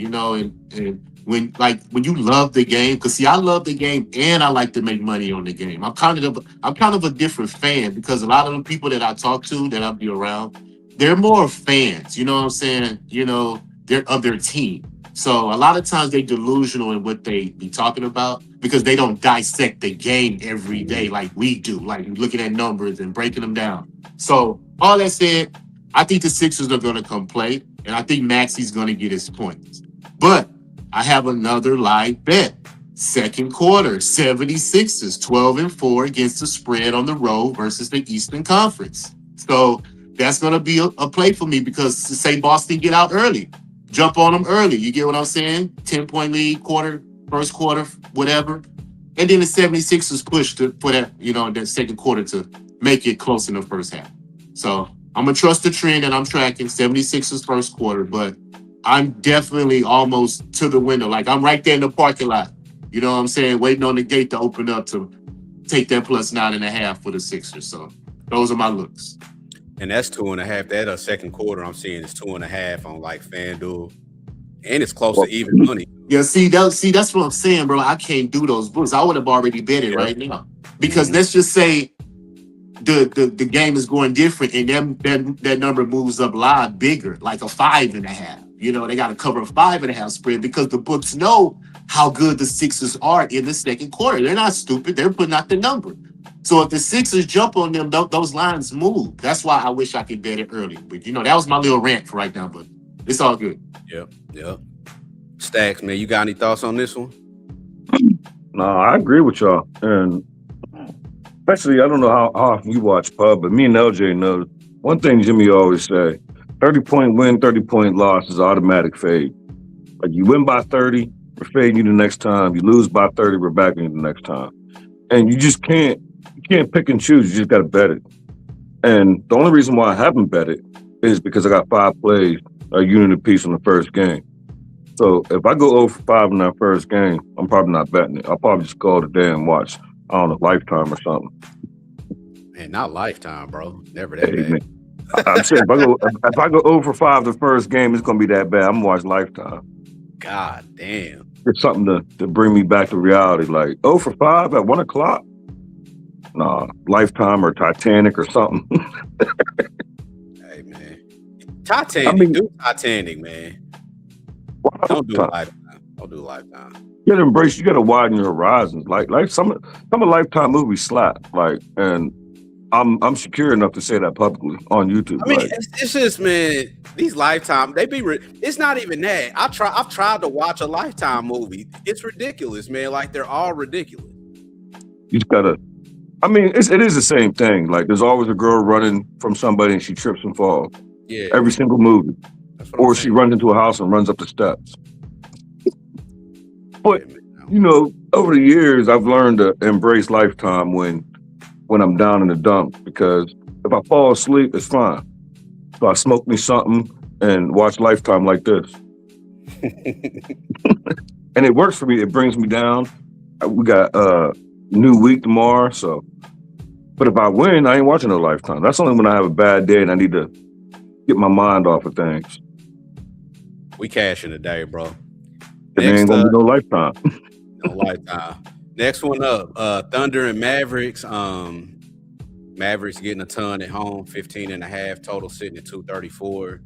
And when you love the game, because see, I love the game and I like to make money on the game. I'm kind of a different fan, because a lot of the people that I talk to, that I'll be around, they're more fans. You know what I'm saying? They're of their team. So a lot of times they delusional in what they be talking about, because they don't dissect the game every day like we do, like looking at numbers and breaking them down. So all that said, I think the Sixers are going to come play, and I think Maxi's going to get his points. But I have another live bet. Second quarter, 76ers 12-4 against the spread on the road versus the Eastern Conference. So that's going to be a play for me, because say Boston get out early, jump on them early. You get what I'm saying? 10-point lead, first quarter, whatever. And then the 76ers push for that, that second quarter to make it close in the first half. So I'm going to trust the trend that I'm tracking, 76ers first quarter, but I'm definitely almost to the window. Like, I'm right there in the parking lot. You know what I'm saying? Waiting on the gate to open up to take that plus 9.5 for the Sixers. So those are my looks. And that's 2.5. That second quarter I'm seeing is 2.5 on like FanDuel. And it's close to even money. Yeah, that's what I'm saying, bro. I can't do those books. I would have already bet it right now. Because let's just say the game is going different, and that number moves up live bigger, like a 5.5. They got to cover a 5.5 spread, because the books know how good the Sixers are in the second quarter. They're not stupid. They're putting out the number. So if the Sixers jump on them, those lines move. That's why I wish I could bet it early. But, that was my little rant for right now, but it's all good. Yep. Stacks, man, you got any thoughts on this one? No, I agree with y'all. And especially, I don't know how often you watch pub, but me and LJ know one thing Jimmy always say: 30-point win, 30-point loss is automatic fade. Like, you win by 30, we're fading you the next time. You lose by 30, we're backing you the next time. And you just can't pick and choose. You just got to bet it. And the only reason why I haven't bet it is because I got 5 plays, a unit apiece in the first game. So if I go 0 for 5 in that first game, I'm probably not betting it. I'll probably just go to day and watch, I don't know, Lifetime or something. Man, not Lifetime, bro. Never that bad. Man. I'm saying if I go 0 for 5 the first game, it's gonna be that bad. I'm gonna watch Lifetime. God damn. It's something to bring me back to reality. Like 0 for 5 at 1 o'clock. Nah, Lifetime or Titanic or something. Hey man, Titanic. Do Titanic, man. Don't do Lifetime. Don't do Lifetime. You gotta embrace. You gotta widen your horizons. Like some of Lifetime movies slap. Like, and I'm secure enough to say that publicly on YouTube. I mean, it's just, man, these Lifetime, it's not even that. I've tried to watch a Lifetime movie. It's ridiculous, man. Like, they're all ridiculous. You just gotta, I mean, it is the same thing. Like, there's always a girl running from somebody and she trips and falls. Yeah. Every single movie. Or she runs into a house and runs up the steps. But, over the years, I've learned to embrace Lifetime when I'm down in the dumps, because if I fall asleep, it's fine. So I smoke me something, and watch Lifetime like this. And it works for me. It brings me down. We got new week tomorrow, so. But if I win, I ain't watching no Lifetime. That's only when I have a bad day and I need to get my mind off of things. We cashing today, bro. And there ain't gonna be no Lifetime. No Lifetime. Next one up, Thunder and Mavericks. Mavericks getting a ton at home, 15.5, total sitting at 234.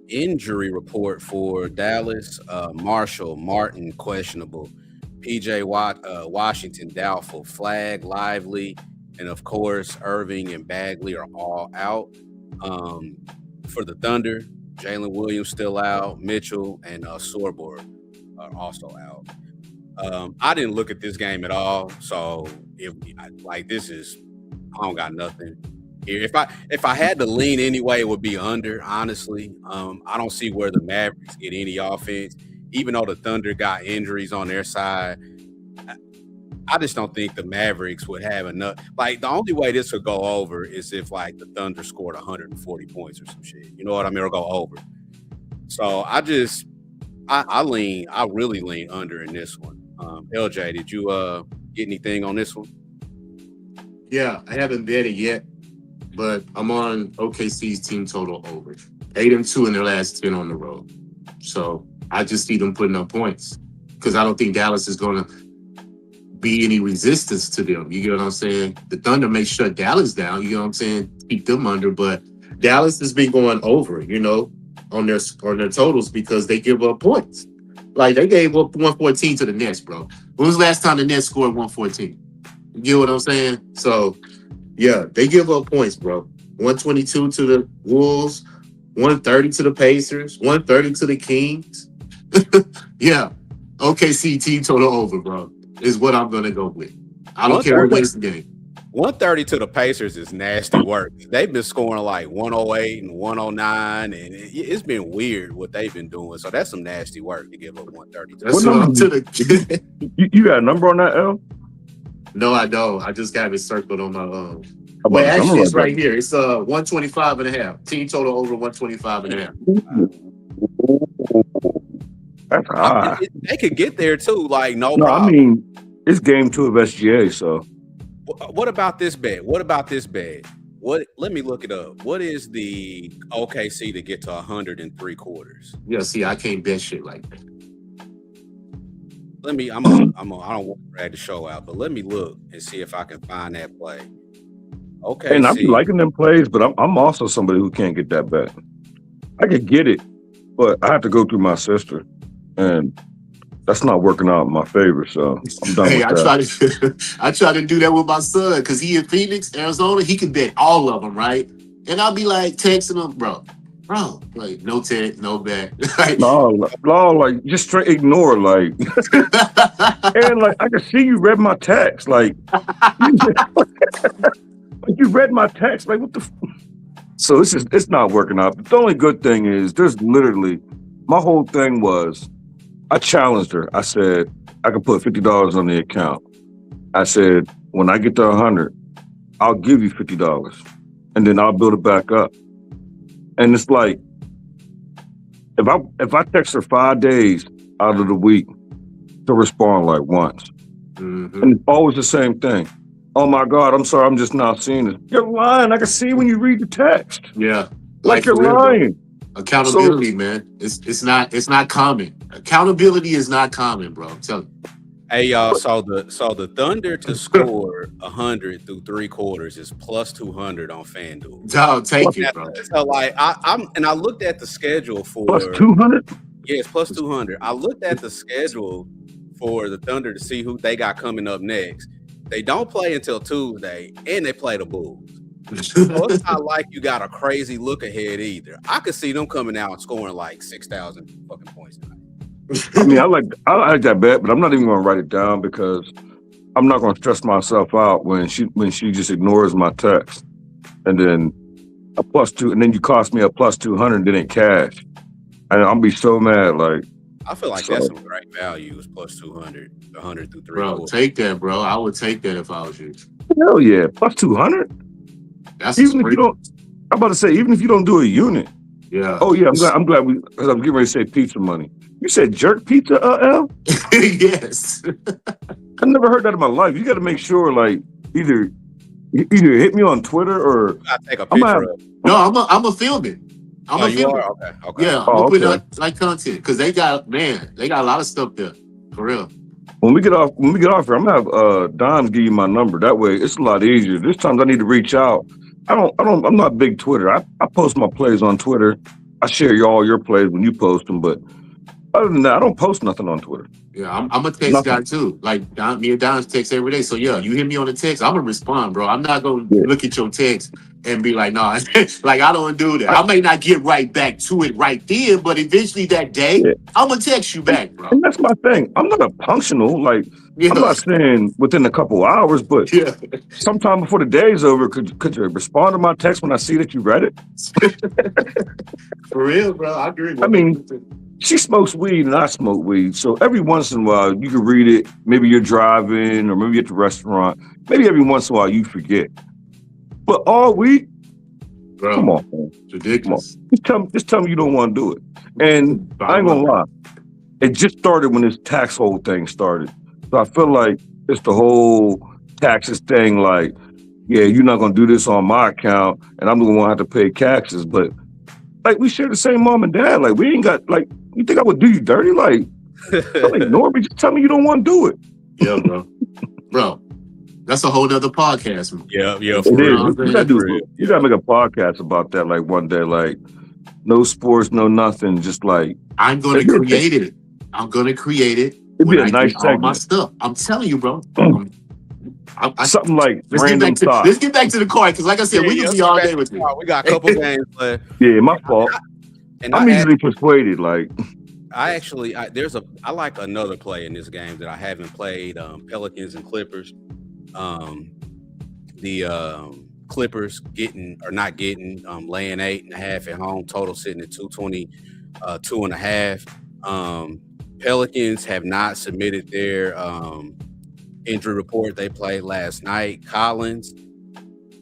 Injury report for Dallas, Martin questionable, PJ Washington doubtful, Flag, Lively, and of course Irving and Bagley are all out. For the Thunder, Jalen Williams still out, Mitchell and Sorbo are also out. I didn't look at this game at all, so I don't got nothing here. If I had to lean anyway, it would be under. Honestly, I don't see where the Mavericks get any offense, even though the Thunder got injuries on their side. I just don't think the Mavericks would have enough. Like, the only way this would go over is if like the Thunder scored 140 points or some shit. You know what I mean? Or go over. So I really lean under in this one. LJ, did you get anything on this one? Yeah, I haven't bet it yet, but I'm on OKC's team total over. 8-2 in their last 10 on the road. So I just see them putting up points because I don't think Dallas is going to be any resistance to them. You get what I'm saying? The Thunder may shut Dallas down, you know what I'm saying? Keep them under, but Dallas has been going over, on their totals because they give up points. Like, they gave up 114 to the Nets, bro. When was the last time the Nets scored 114? You get what I'm saying? So, yeah, they give up points, bro. 122 to the Wolves, 130 to the Pacers, 130 to the Kings. Yeah, OKC team total over, bro, is what I'm going to go with. I don't care who wins the game. 130 to the Pacers is nasty work. They've been scoring like 108 and 109, and it's been weird what they've been doing. So that's some nasty work to give up 130. That's what I'm to the. You got a number on that, L? No, I don't. I just got it circled on my But actually, it's right here. It's 125.5. Team total over 125.5. That's high. They could get there too. Like, no I problem. mean, it's game 2 of SGA, so. What about this bet? Let me look it up. What is the OKC to get to 103/4? Yeah, see, I can't bet shit like that. I don't want to drag the show out, but let me look and see if I can find that play. Okay. And I'm liking them plays, but I'm also somebody who can't get that bet. I could get it, but I have to go through my sister, and that's not working out in my favor. So I'm done with that. I try to do that with my son because he in Phoenix, Arizona. He can bet all of them, right? And I'll be like texting him, bro, like no bet, no bet. no, like just straight ignore, like. And like I can see you read my text, like. You read my text, like what the. So it's not working out. But the only good thing is there's literally my whole thing was. I challenged her. I said, I could put $50 on the account. I said, when I get to 100, I'll give you $50 and then I'll build it back up. And it's like, if I text her 5 days out of the week, she'll respond like once. Mm-hmm. And it's always the same thing. Oh my God, I'm sorry, I'm just not seeing it. You're lying. I can see when you read the text. Yeah. Like you're lying. Accountability, man. It's not common. Accountability is not common, bro. I'm telling you. Hey y'all, so the Thunder to score 100 through 3 quarters is plus 200 on FanDuel. Dog, take it, bro. So like I looked at the schedule for plus 200. Yes, plus 200. I looked at the schedule for the Thunder to see who they got coming up next. They don't play until Tuesday, and they play the Bulls. So it's not like you got a crazy look ahead either. I could see them coming out and scoring like 6,000 fucking points tonight. I mean, I like that bet, but I'm not even going to write it down because I'm not going to stress myself out when she just ignores my text, and then a plus 2, and then you cost me a plus 200, then it cash, and I'll be so mad. Like I feel like that's some great value. Is plus 200, 100 through 3. Bro, take that, bro. I would take that if I was you. Hell yeah, plus 200. That's even if you don't. I'm about to say, even if you don't do a unit. Yeah. Oh yeah, I'm glad because I'm getting ready to say pizza money. You said jerk pizza, L? Yes. I never heard that in my life. You got to make sure, like, either hit me on Twitter or I take a I'm gonna picture have. of it. No, I'm a film it. I'm Oh, a you film it. are? Okay. Yeah, I'm Oh, gonna put okay. out like content because they got a lot of stuff there for real. When we get off here, I'm gonna have Don give you my number. That way, it's a lot easier. This time I need to reach out. I'm not big Twitter. I post my plays on Twitter. I share all your plays when you post them, but other than that, I don't post nothing on Twitter. Yeah, I'm a text Nothing. guy too. Like me and Don text every day. So yeah, you hit me on the text, I'm gonna respond, bro. I'm not gonna Yeah. look at your text and be like, nah, like I don't do that. I may not get right back to it right then, but eventually that day, Yeah. I'm gonna text you back, bro. And that's my thing. I'm not a punctual. Like, Yeah, I'm not saying within a couple hours, but yeah. sometime before the day's over, could you respond to my text when I see that you read it? For real, bro. I agree. I mean, she smokes weed and I smoke weed. So every once in a while you can read it. Maybe you're driving or maybe at the restaurant. Maybe every once in a while you forget. But all week, bro, come on, man. it's ridiculous. Just tell me you don't want to do it. And I ain't gonna lie. It just started when this tax whole thing started. So I feel like it's the whole taxes thing, like, yeah, you're not gonna do this on my account and I'm the one who have to pay taxes. But like we share the same mom and dad. Like we ain't got like you think I would do you dirty? Like don't ignore me. Just tell me you don't want to do it. Yeah, bro. Bro, that's a whole nother podcast. Man. Yeah, It for is. real. We gotta make a podcast about that like one day. Like no sports, no nothing. Just like I'm gonna create it. I'm gonna create it. It'd be when a I nice get all my segment. stuff. I'm telling you, bro. Something like let's random thoughts. let's get back to the card because, like I said, we can be all day with you. We got a couple games left. Yeah, my fault. And I'm easily persuaded. Like I like another play in this game that I haven't played. Pelicans and Clippers. The Clippers laying 8.5 at home. Total sitting at 222.5. Pelicans have not submitted their injury report. They played last night. Collins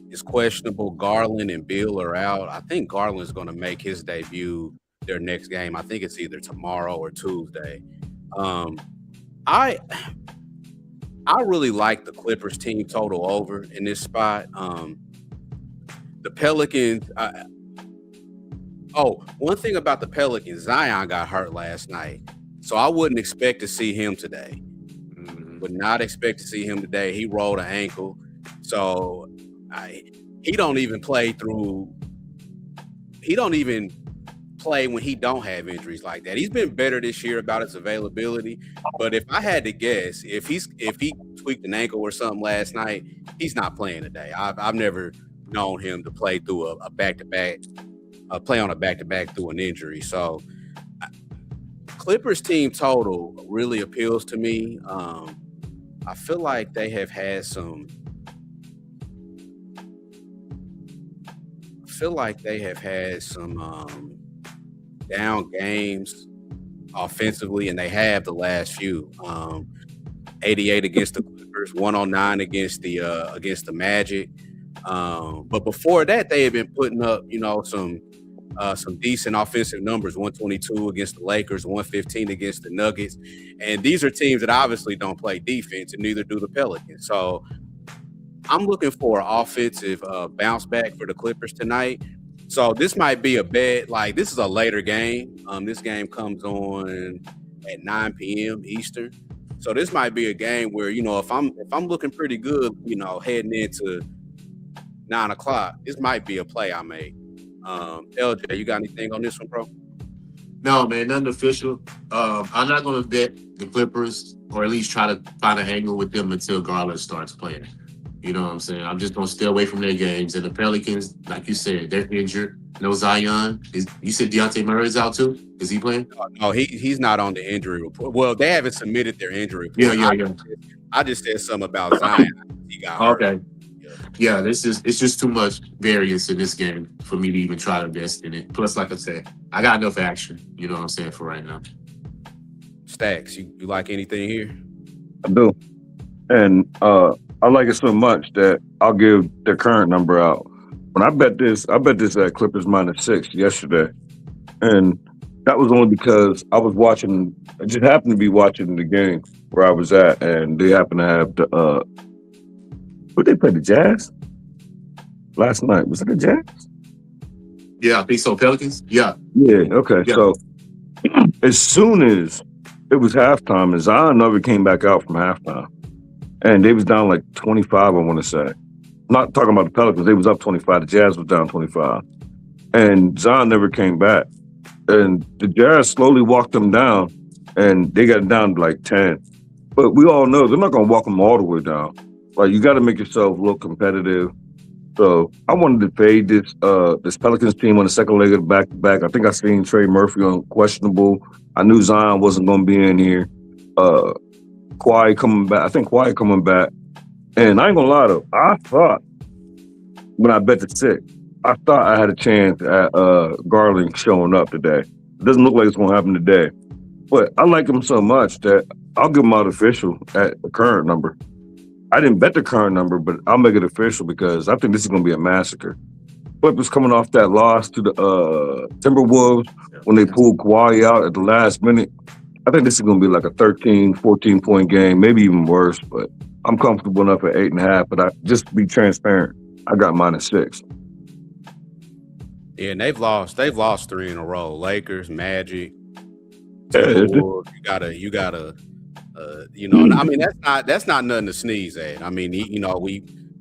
is questionable. Garland and Beal are out. I think Garland's going to make his debut their next game. I think it's either tomorrow or Tuesday. I really like the Clippers team total over in this spot. The Pelicans. One thing about the Pelicans, Zion got hurt last night, so I wouldn't expect to see him today. Would not expect to see him today. He rolled an ankle, so he don't even play when he don't have injuries like that. He's been better this year about his availability. But if I had to guess, if he tweaked an ankle or something last night, he's not playing today. I've never known him to play through a back-to-back, play on a back-to-back through an injury. So Clippers team total really appeals to me. I feel like they have had some. Down games offensively, and they have the last few. 88 against the Clippers, 109 against the Magic. But before that, they had been putting up, some decent offensive numbers. 122 against the Lakers, 115 against the Nuggets, and these are teams that obviously don't play defense, and neither do the Pelicans. So I'm looking for an offensive bounce back for the Clippers tonight. So this might be a bet. Like, this is a later game. This game comes on at 9 p.m. Eastern. So this might be a game where, if I'm looking pretty good, heading into 9 o'clock, this might be a play I make. LJ, you got anything on this one, bro? No, man, nothing official. I'm not going to bet the Clippers, or at least try to find an angle with them until Garland starts playing. You know what I'm saying? I'm just going to stay away from their games. And the Pelicans, like you said, they're injured. No Zion. You said Dejounte Murray's out too? Is he playing? No, he's not on the injury report. Well, they haven't submitted their injury report. Yeah. I just said something about Zion. He got hurt. Okay. Yeah, it's just too much variance in this game for me to even try to invest in it. Plus, like I said, I got enough action, you know what I'm saying, for right now. Stacks, you like anything here? I do. And I like it so much that I'll give their current number out. when I bet this at Clippers -6 yesterday, and that was only because I was watching. I just happened to be watching the game where I was at, and they happened to have the. Who they play, the Jazz last night? Was it the Jazz? Yeah, I think so. Pelicans. Yeah. Yeah. Okay. Yeah. So as soon as it was halftime, and Zion never came back out from halftime, and they was down like 25. I want to say. Not talking about the Pelicans. They was up 25. The Jazz was down 25. And Zion never came back. And the Jazz slowly walked them down, and they got down to like 10. But we all know they're not going to walk them all the way down. Like, you got to make yourself look competitive. So I wanted to fade this Pelicans team on the second leg of the back-to-back. I think I seen Trey Murphy on questionable. I knew Zion wasn't going to be in here. Kawhi coming back. I think Kawhi coming back. And I ain't gonna lie though, I thought when I bet the 6, I thought I had a chance at Garland showing up today. It doesn't look like it's gonna happen today. But I like him so much that I'll give him out official at the current number. I didn't bet the current number, but I'll make it official because I think this is gonna be a massacre. Clippers coming off that loss to the Timberwolves when they pulled Kawhi out at the last minute. I think this is gonna be like a 13, 14-point game, maybe even worse, but I'm comfortable enough at 8.5, but just to be transparent, I got -6. Yeah, and they've lost 3 in a row. Lakers, Magic, Yeah, Timberwolves. You gotta, I mean, that's not nothing to sneeze at. I mean,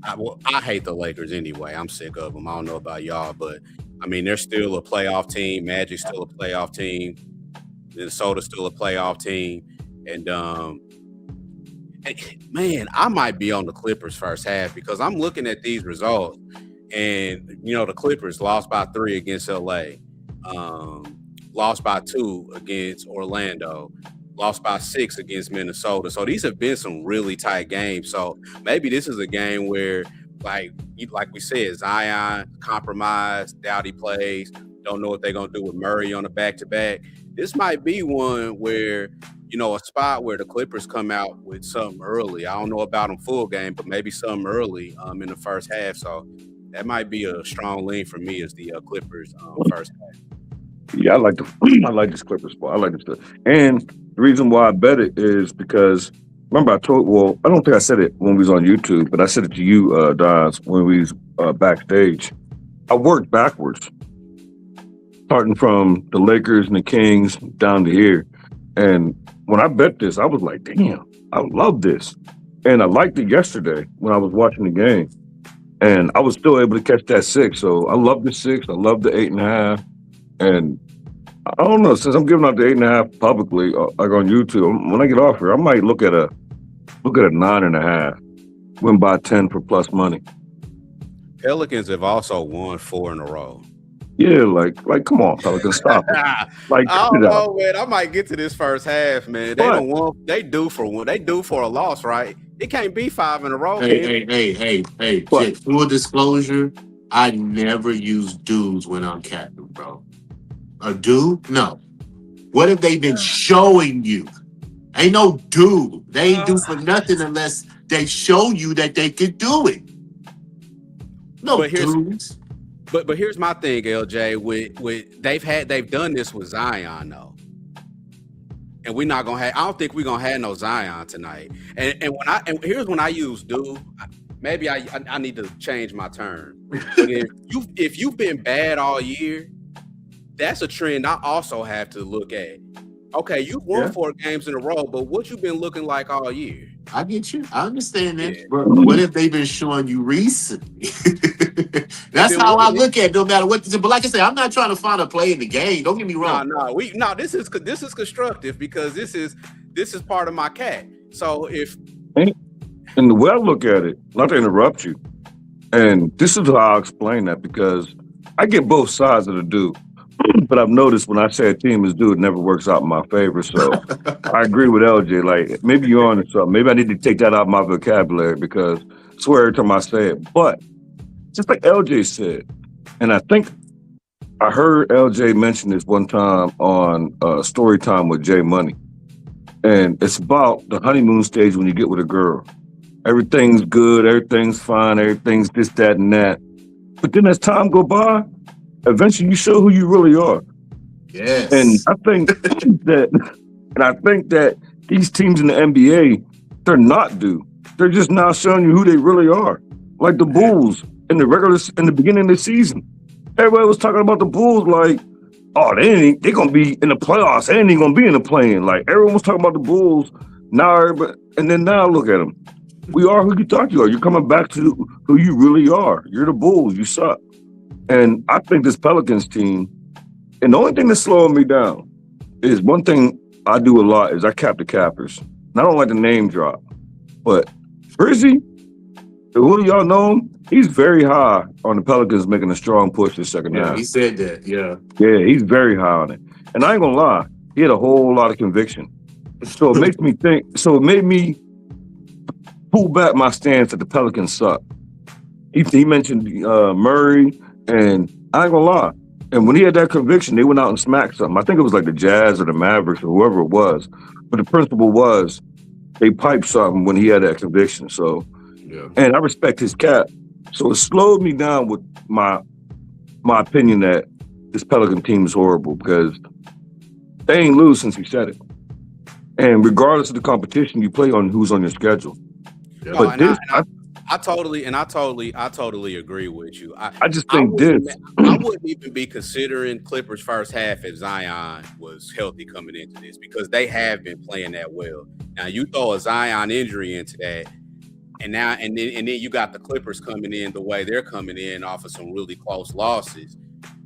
I hate the Lakers anyway. I'm sick of them. I don't know about y'all, but I mean, they're still a playoff team. Magic's still a playoff team. Minnesota's still a playoff team, and man, I might be on the Clippers first half because I'm looking at these results, and the Clippers lost by 3 against LA, lost by 2 against Orlando, lost by 6 against Minnesota. So these have been some really tight games. So maybe this is a game where, like we said, Zion compromised, Doughty plays. Don't know what they're gonna do with Murray on the back-to-back. This might be one where, a spot where the Clippers come out with something early. I don't know about them full game, but maybe something early in the first half. So that might be a strong lean for me as the Clippers first half. Yeah, I like this Clippers spot. I like this stuff. And the reason why I bet it is because remember I don't think I said it when we was on YouTube, but I said it to you, Dons, when we was backstage. I worked backwards, starting from the Lakers and the Kings down to here. And when I bet this, I was like, damn, I love this. And I liked it yesterday when I was watching the game. And I was still able to catch that 6. So I love the 6. I love the 8.5. And I don't know, since I'm giving out the 8.5 publicly, like on YouTube, when I get off here, I might look at a 9.5. Win by 10 for plus money. Pelicans have also won 4 in a row. Yeah, like come on, Pelicans, stop it. Like, I don't know, man. I might get to this first half, man. They don't want. They due for one. They due for a loss, right? It can't be 5 in a row. Hey. What? Full disclosure, I never use dudes when I'm capping, bro. A dude? No. What have they been showing you? Ain't no dude. They ain't do for nothing unless they show you that they can do it. No dudes. But here's my thing, LJ. With they've done this with Zion though, and we're not gonna have. I don't think we're gonna have no Zion tonight. And here's when I use dude. Maybe I need to change my term. But if you've been bad all year, that's a trend I also have to look at. Okay, you've won 4 games in a row, but what you been looking like all year? I get you. I understand that. Yeah. But what have they been showing you recently? That's how I look at it, no matter what. But like I said, I'm not trying to find a play in the game. Don't get me wrong. No. This is constructive because this is part of my cat. So and the way I look at it, not to interrupt you, and this is how I'll explain that because I get both sides of the dude. But I've noticed when I say a team is due, it never works out in my favor. So I agree with LJ. Like, maybe you're on to something. Maybe I need to take that out of my vocabulary because I swear every time I say it. But just like LJ said, and I think I heard LJ mention this one time on Story Time with Jay Money. And it's about the honeymoon stage when you get with a girl. Everything's good. Everything's fine. Everything's this, that, and that. But then as time go by, eventually you show who you really are. Yes. And I think that these teams in the NBA, they're not due. They're just now showing you who they really are. Like the Bulls in the beginning of the season. Everybody was talking about the Bulls like, oh, they're gonna be in the playoffs. They ain't even gonna be in the play-in. Like everyone was talking about the Bulls. Now look at them. We are who you thought you are. You're coming back to who you really are. You're the Bulls. You suck. And I think this Pelicans team, and the only thing that's slowing me down is one thing I do a lot is I cap the cappers. And I don't like the name drop, but Brizzy, who y'all know him, he's very high on the Pelicans making a strong push this second half. He said that, yeah. Yeah, he's very high on it. And I ain't gonna lie, he had a whole lot of conviction. So it made me pull back my stance that the Pelicans suck. He mentioned Murray, and I ain't gonna lie. And when he had that conviction, they went out and smacked something. I think it was like the Jazz or the Mavericks or whoever it was. But the principle was they piped something when he had that conviction. So, and I respect his cap. So it slowed me down with my opinion that this Pelican team is horrible because they ain't lose since he said it. And regardless of the competition, you play on who's on your schedule. Yeah. But I totally agree with you. I just think I wouldn't even be considering Clippers first half if Zion was healthy coming into this because they have been playing that well. Now you throw a Zion injury into that, and then you got the Clippers coming in the way they're coming in off of some really close losses.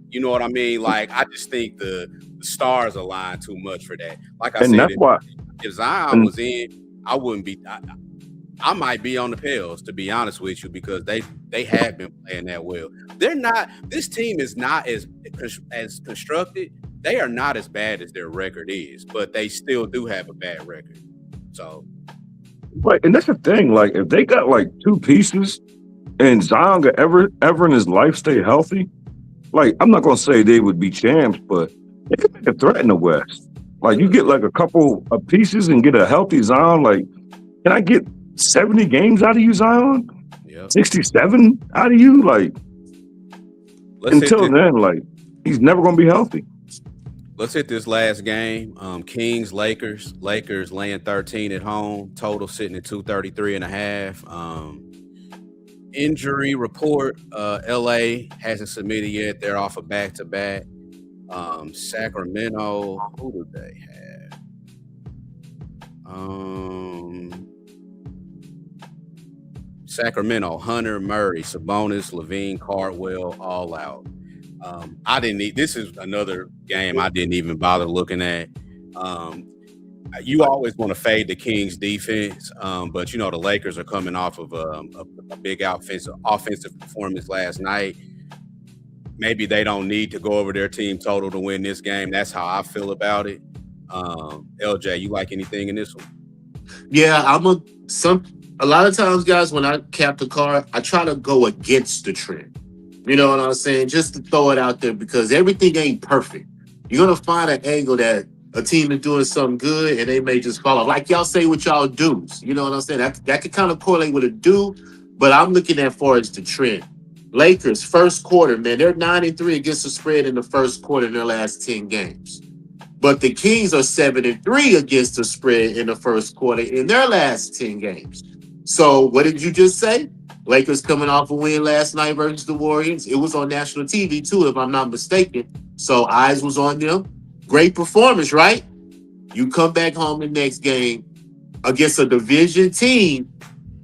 You know what I mean? Like I just think the stars align too much for that. Like I said, if Zion was in, I wouldn't be. I might be on the Pels, to be honest with you, because they have been playing that well. They're not. This team is not as constructed. They are not as bad as their record is, but they still do have a bad record. So, right, and that's the thing. Like, if they got like two pieces, and Zion could ever in his life stay healthy, like I'm not gonna say they would be champs, but they could make a threat in the West. Like, you get like a couple of pieces and get a healthy Zion. Like, can I get 70 games out of you, Zion? Yeah. 67 out of you? Like, until then, like, he's never going to be healthy. Let's hit this last game. Kings, Lakers. Lakers laying 13 at home. Total sitting at 233.5. Injury report. LA hasn't submitted yet. They're off a back-to-back. Sacramento, who do they have? Sacramento, Hunter, Murray, Sabonis, Levine, Cardwell, all out. This is another game I didn't even bother looking at. You always want to fade the Kings defense, but you know the Lakers are coming off of a big offensive performance last night. Maybe they don't need to go over their team total to win this game. That's how I feel about it. LJ, you like anything in this one? Yeah, a lot of times, guys, when I cap the card, I try to go against the trend. You know what I'm saying? Just to throw it out there because everything ain't perfect. You're going to find an angle that a team is doing something good and they may just follow. Like y'all say with y'all do's. You know what I'm saying? That could kind of correlate with a do, but I'm looking at far as the trend. Lakers, first quarter, man, they're 9-3 against the spread in the first quarter in their last 10 games. But the Kings are 7-3 against the spread in the first quarter in their last 10 games. So what did you just say? Lakers coming off a win last night versus the Warriors. It was on national TV too, if I'm not mistaken. So eyes was on them. Great performance, right? You come back home the next game against a division team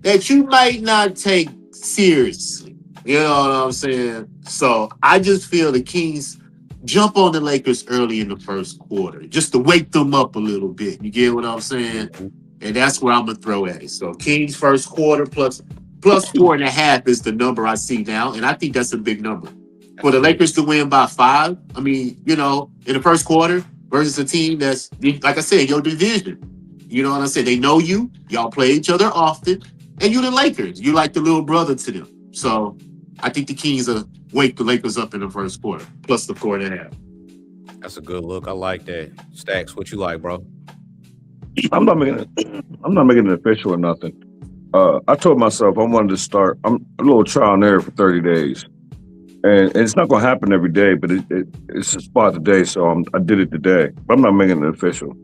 that you might not take seriously. You know what I'm saying? So I just feel the Kings jump on the Lakers early in the first quarter just to wake them up a little bit. You get what I'm saying? And that's where I'm going to throw at it. So Kings first quarter plus 4.5 is the number I see now. And I think that's a big number. For the Lakers to win by 5, I mean, you know, in the first quarter versus a team that's, like I said, your division. You know what I'm saying? They know you. Y'all play each other often. And you the Lakers. You like the little brother to them. So I think the Kings will wake the Lakers up in the first quarter, plus the 4.5. That's a good look. I like that. Stacks, what you like, bro? I'm not making it official or nothing. I told myself I wanted to start. I'm a little trial and error for 30 days. And it's not going to happen every day, but it's a spot today, so I did it today. But I'm not making it official.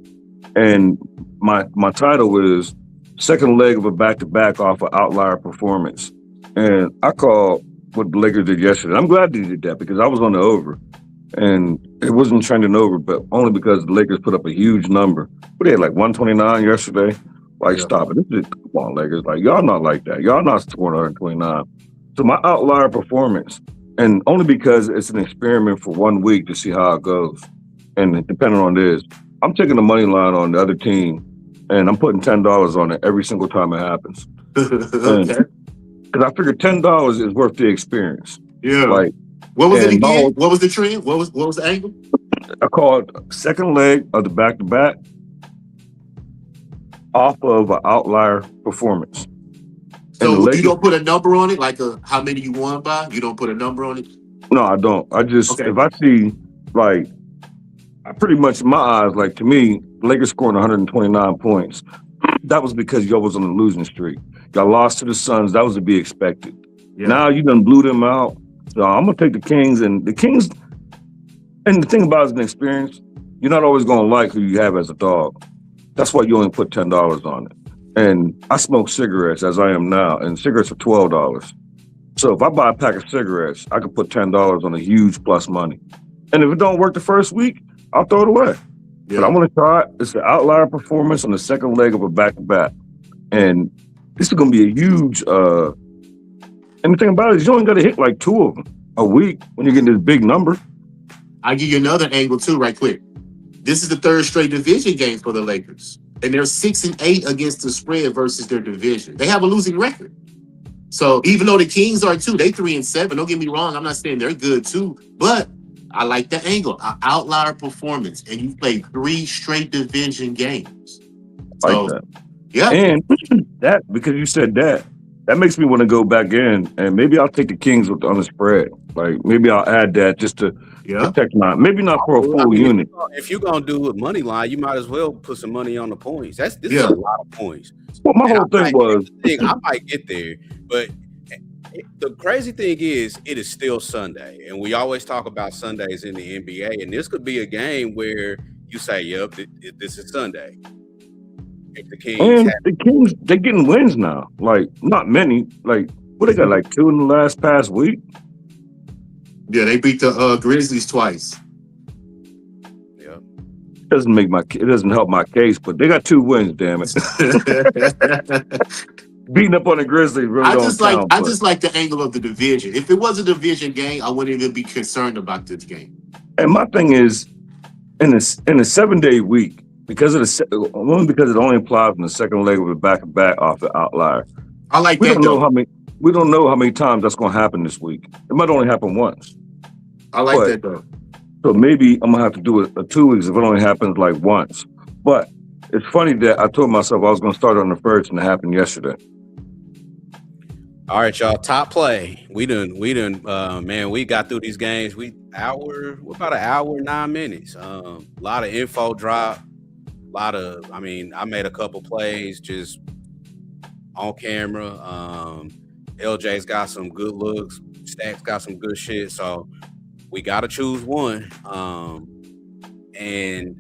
And my title is second leg of a back-to-back off of outlier performance. And I called what the Lakers did yesterday. I'm glad they did that because I was on the over. And it wasn't trending over, but only because the Lakers put up a huge number. But they had like 129 yesterday. Like, stop it. Come on, Lakers. Like, y'all not like that. Y'all not scoring 129. So my outlier performance, and only because it's an experiment for 1 week to see how it goes. And depending on this, I'm taking the money line on the other team, and I'm putting $10 on it every single time it happens. Okay. Because I figured $10 is worth the experience. Yeah. Like, what was it again? What was the trend? What was the angle? I called second leg of the back-to-back off of an outlier performance. So you don't put a number on it, like how many you won by? You don't put a number on it? No, I don't. I just, if I see, like, I pretty much, in my eyes, like, to me, Lakers scoring 129 points. That was because y'all was on a losing streak. Y'all lost to the Suns. That was to be expected. Yeah. Now you done blew them out. So I'm going to take the Kings. And the Kings, and the thing about it is an experience, you're not always going to like who you have as a dog. That's why you only put $10 on it. And I smoke cigarettes as I am now, and cigarettes are $12. So if I buy a pack of cigarettes, I can put $10 on a huge plus money. And if it don't work the first week, I'll throw it away. Yeah. But I'm going to try it. It's an outlier performance on the second leg of a back-to-back. And this is going to be a huge, and the thing about it is you only got to hit like 2 of them a week when you're getting this big number. I'll give you another angle too, right quick. This is the third straight division game for the Lakers. And they're 6-8 against the spread versus their division. They have a losing record. So even though the Kings are too, they 3-7. Don't get me wrong. I'm not saying they're good too, but I like the angle, an outlier performance. And you played 3 straight division games. Like that. Yeah. And that, because you said that makes me want to go back in and maybe I'll take the Kings on the spread. Like maybe I'll add that just to protect my, maybe not for a full unit. If you're gonna do a money line, you might as well put some money on the points. This is a lot of points. Well, my whole thing was I might get there, but the crazy thing is it is still Sunday, and we always talk about Sundays in the NBA, and this could be a game where you say, "Yep, this is Sunday." If the Kings, they're getting wins now. Like not many. Like what they got? Like 2 in the past week. Yeah, they beat the Grizzlies twice. Yeah, it doesn't help my case, but they got 2 wins. Damn it! Beating up on the Grizzlies really I just like the angle of the division. If it was a division game, I wouldn't even be concerned about this game. And my thing is, in a 7-day week, because it only applies in the second leg of the back-to-back off the outlier. I like we don't know how many times that's going to happen this week. It might only happen once. I like that though. So maybe I'm going to have to do it 2 weeks if it only happens like once. But it's funny that I told myself I was going to start on the first and it happened yesterday. All right, y'all. Top play. We done. Man, we got through these games. We're about an hour, 9 minutes. A lot of info drop. I made a couple plays just on camera. LJ's got some good looks. Stack's got some good shit. So we got to choose one. And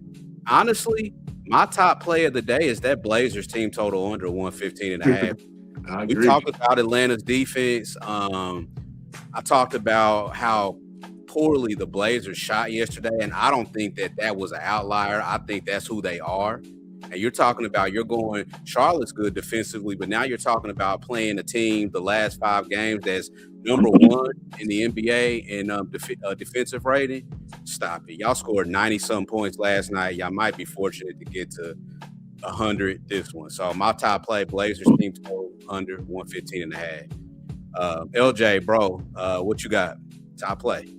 honestly, my top play of the day is that Blazers team total under 115.5. We talked about Atlanta's defense. I talked about how poorly the Blazers shot yesterday, and I don't think that was an outlier. I think that's who they are. And you're talking about Charlotte's good defensively, but now you're talking about playing a team the last 5 games that's number 1 in the NBA in defensive rating. Stop it. Y'all scored 90-some points last night. Y'all might be fortunate to get to 100 this one. So my top play, Blazers team total under 115.5. LJ, bro, what you got? Top play.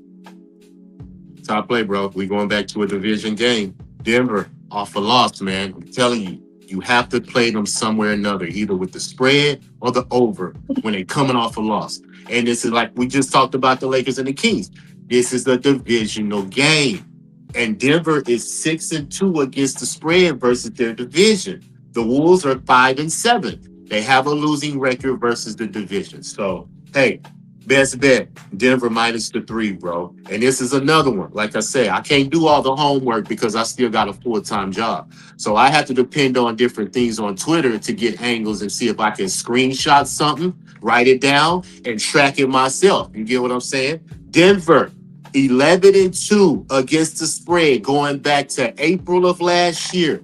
Top play, bro. We going back to a division game. Denver off a loss, man. I'm telling you, you have to play them somewhere or another, either with the spread or the over when they're coming off a loss. And this is like we just talked about the Lakers and the Kings. This is a divisional game. And Denver is 6-2 against the spread versus their division. The Wolves are 5-7. They have a losing record versus the division. So, hey, Best bet, Denver minus the 3, bro. And this is another one. Like I said, I can't do all the homework because I still got a full-time job. So I have to depend on different things on Twitter to get angles and see if I can screenshot something, write it down, and track it myself. You get what I'm saying? Denver, 11-2 against the spread going back to April of last year.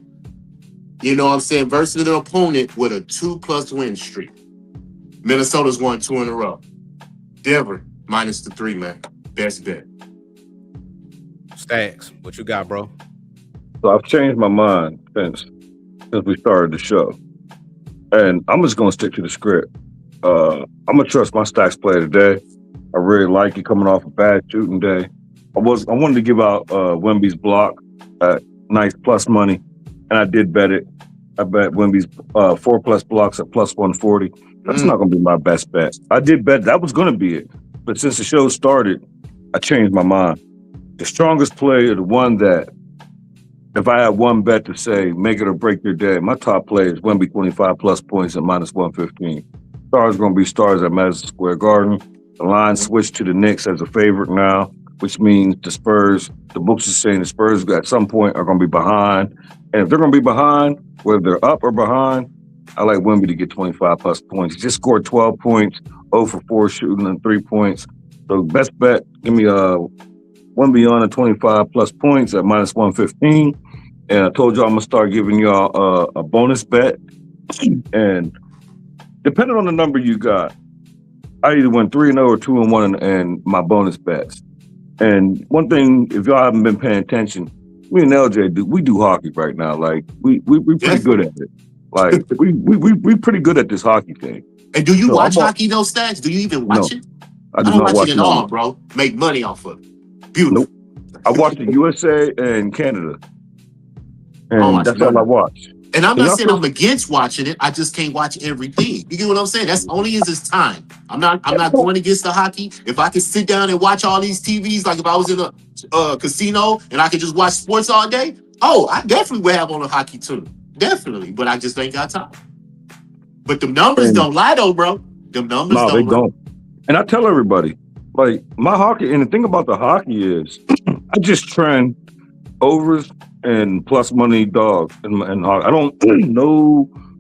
You know what I'm saying? Versus an opponent with a 2+ win streak. Minnesota's won 2 in a row. Denver minus the 3, man. Best bet. Stacks, what you got, bro? So I've changed my mind since we started the show, and I'm just gonna stick to the script. I'm gonna trust my Stacks play today. I really like it coming off a bad shooting day. I wanted to give out Wemby's block at nice plus money, and I did bet it. I bet Wemby's 4+ blocks at plus 140. That's not going to be my best bet. I did bet that was going to be it. But since the show started, I changed my mind. The strongest play is the one that, if I had one bet to say, make it or break your day, my top play is Wemby 25+ points at minus 115. Stars going to be stars at Madison Square Garden. The line switched to the Knicks as a favorite now, which means the Spurs, the books are saying the Spurs at some point are going to be behind. And if they're going to be behind, whether they're up or behind, I like Wemby to get 25+ points. He just scored 12 points, 0 for 4 shooting and 3 points. So best bet, give me Wemby on at 25+ points at minus 115. And I told y'all I'm gonna start giving y'all a bonus bet. And depending on the number you got, I either win 3-0 or 2-1 and my bonus bets. And one thing, if y'all haven't been paying attention, me and LJ we do hockey right now. Like we pretty good at it. Like we pretty good at this hockey thing. And do you watch hockey, though, Stacks? Do you even watch it? I don't watch it at all, bro. Make money off of it. Beautiful. Nope. I watch the USA and Canada. And that's all I watch. And I'm not saying I'm against watching it. I just can't watch everything. You get what I'm saying? That's only is it's time. I'm not going against the hockey. If I could sit down and watch all these TVs, like if I was in a casino and I could just watch sports all day, I definitely would have on a hockey too. Definitely. But I just ain't got time. But the numbers don't lie though, bro. Them numbers don't. And I tell everybody, like my hockey, and the thing about the hockey is I just trend overs and plus money dogs and I don't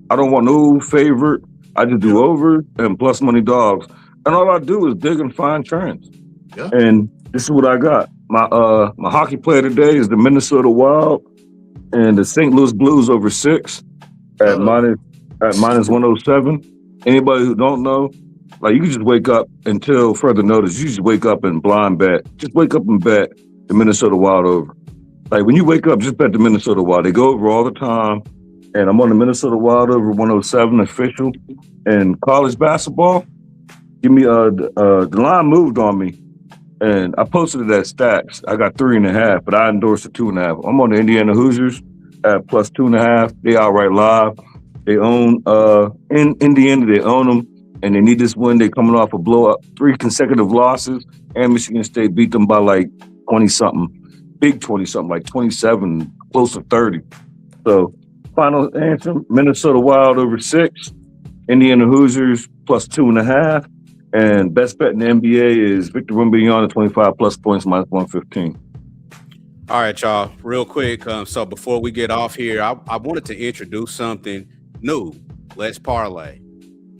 want no favorite. I just do overs and plus money dogs, and all I do is dig and find trends. Yeah. And this is what I got. My hockey player today is the Minnesota Wild and the St. Louis Blues over 6 at minus 107. Anybody who don't know, like you can just wake up until further notice. You just wake up and blind bet. Just wake up and bet the Minnesota Wild over. Like when you wake up, just bet the Minnesota Wild. They go over all the time. And I'm on the Minnesota Wild over 107 official. And college basketball, give me the line moved on me. And I posted it at Stacks. I got 3.5, but I endorsed the 2.5. I'm on the Indiana Hoosiers at plus 2.5. They outright live. They own in Indiana, they own them. And they need this win. They're coming off a blowout, 3 consecutive losses. And Michigan State beat them by like 20-something. Big 20-something, like 27, close to 30. So, final answer, Minnesota Wild over 6, Indiana Hoosiers plus 2.5, and best bet in the NBA is Victor Wembanyama at 25+ points, minus 115. All right, y'all, real quick. So before we get off here, I wanted to introduce something new. Let's parlay.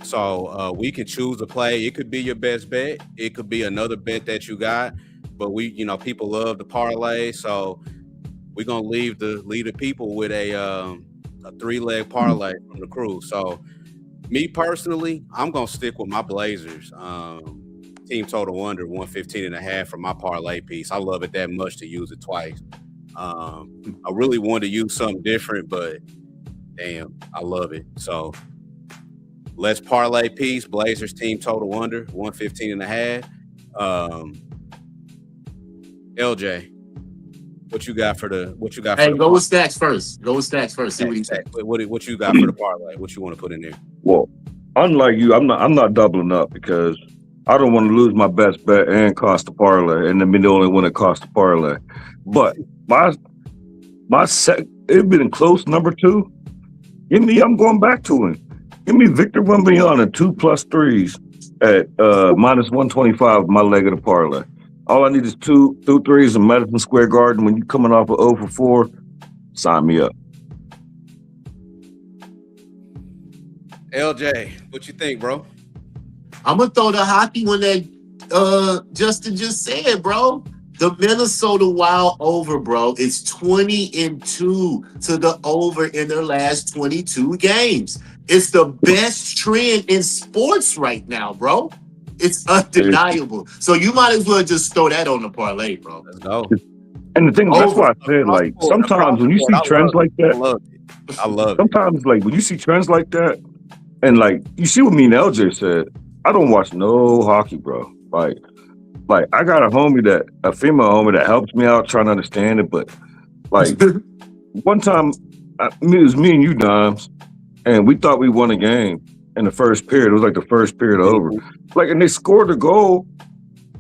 So we can choose a play. It could be your best bet. It could be another bet that you got. But people love the parlay, so we're gonna leave the people with a 3-leg parlay from the crew. So, me personally, I'm gonna stick with my Blazers. Team total under 115.5 for my parlay piece. I love it that much to use it twice. I really wanted to use something different, but damn, I love it. So, let's parlay piece. Blazers team total under 115.5. LJ, what you got for the Hey, go with Stacks first. See what he said. What you got for the parlay? What you want to put in there? Well, unlike you, I'm not doubling up because I don't want to lose my best bet and cost the parlay, and then be the only one that cost the parlay. But my it's been close number 2. I'm going back to him. Give me Victor Wembanyama 2+ threes at minus 125 my leg of the parlay. All I need is two threes in Madison Square Garden. When you coming off of 0 for 4, sign me up. LJ, what you think, bro? I'm gonna throw the hockey one that Justin just said, bro. The Minnesota Wild over, bro. It's 20-2 to the over in their last 22 games. It's the best trend in sports right now, bro. It's undeniable. So you might as well just throw that on the parlay, bro. Let's go. And the thing, that's why I said, like, sometimes when you see trends like that, I love it. Sometimes, like, when you see trends like that, and, like, you see what me and LJ said, I don't watch no hockey, bro. Like, I got a female homie that helps me out trying to understand it, but, like, one time, it was me and you, Dimes, and we thought we won a game in the first period. It was like the first period over. Like, and they scored a goal,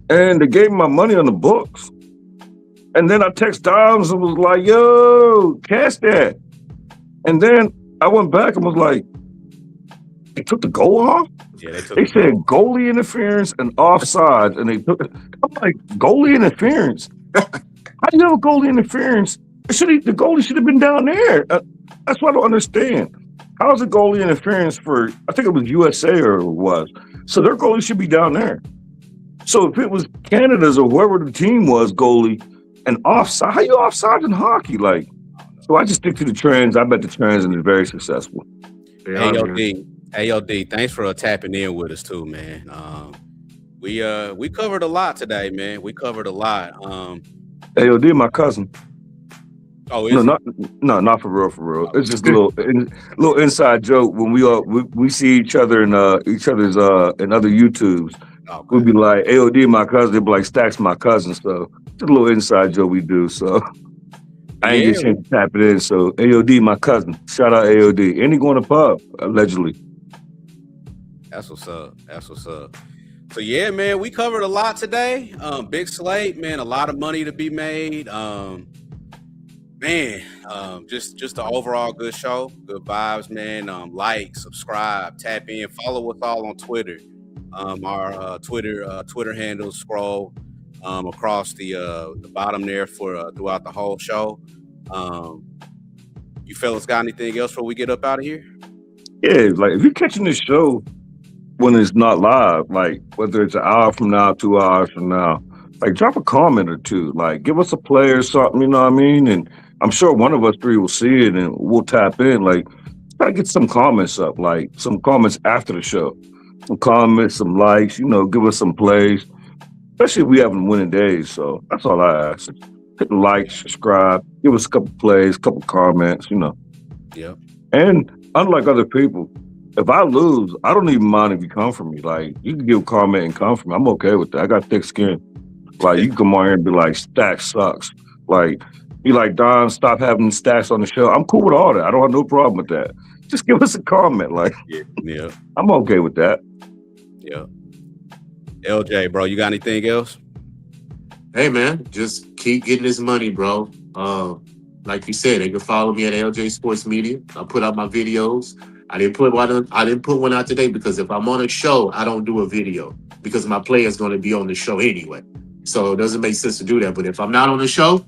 and they gave me my money on the books. And then I text Dimes and was like, yo, cash that. And then I went back and was like, they took the goal off? Yeah, they said goalie interference and offside, and they took it. I'm like, goalie interference? How do you have a goalie interference? The goalie should have been down there. That's what I don't understand. How is a goalie interference for, I think it was USA or it was. So their goalie should be down there. So if it was Canada's or whoever the team was goalie and offside, how you offside in hockey? Like, so I just stick to the trends. I bet the trends and it's very successful. AOD, thanks for tapping in with us too, man. We covered a lot today, man. We covered a lot. AOD, my cousin. Oh, not for real. It's just a little inside joke when we see each other in each other's in other YouTubes. Okay. We'll be like, AOD, my cousin. They'll be like, Stacks, my cousin. So it's a little inside joke we do. So I ain't get a chance to tap it in. So AOD, my cousin. Shout out AOD. And he going to pub, allegedly. That's what's up. So yeah, man, we covered a lot today. Big slate, man, a lot of money to be made. Just an overall good show, good vibes, man. Like, subscribe, tap in, follow us all on Twitter. Our Twitter handles scroll across the bottom there for throughout the whole show. You fellas got anything else before we get up out of here? Yeah, like if you're catching this show when it's not live, like whether it's an hour from now, 2 hours from now, like drop a comment or two, like give us a play or something, you know what I mean? And I'm sure one of us three will see it and we'll tap in. Like, try to get some comments up, like some comments after the show. Some comments, some likes, give us some plays, especially if we having winning days. So that's all I ask. Hit the like, subscribe, give us a couple plays, couple comments, Yeah. And unlike other people, if I lose, I don't even mind if you come for me. Like, you can give a comment and come for me. I'm okay with that. I got thick skin. Like, you can come on here and be like, Stacks sucks. Like, be like, Don, stop having Stacks on the show. I'm cool with all that. I don't have no problem with that. Just give us a comment. Like, yeah. I'm okay with that. Yeah. LJ, bro, you got anything else? Hey, man, just keep getting this money, bro. Like you said, they can follow me at LJ Sports Media. I put out my videos. I didn't put one out today because if I'm on a show, I don't do a video because my player is going to be on the show anyway. So it doesn't make sense to do that. But if I'm not on the show,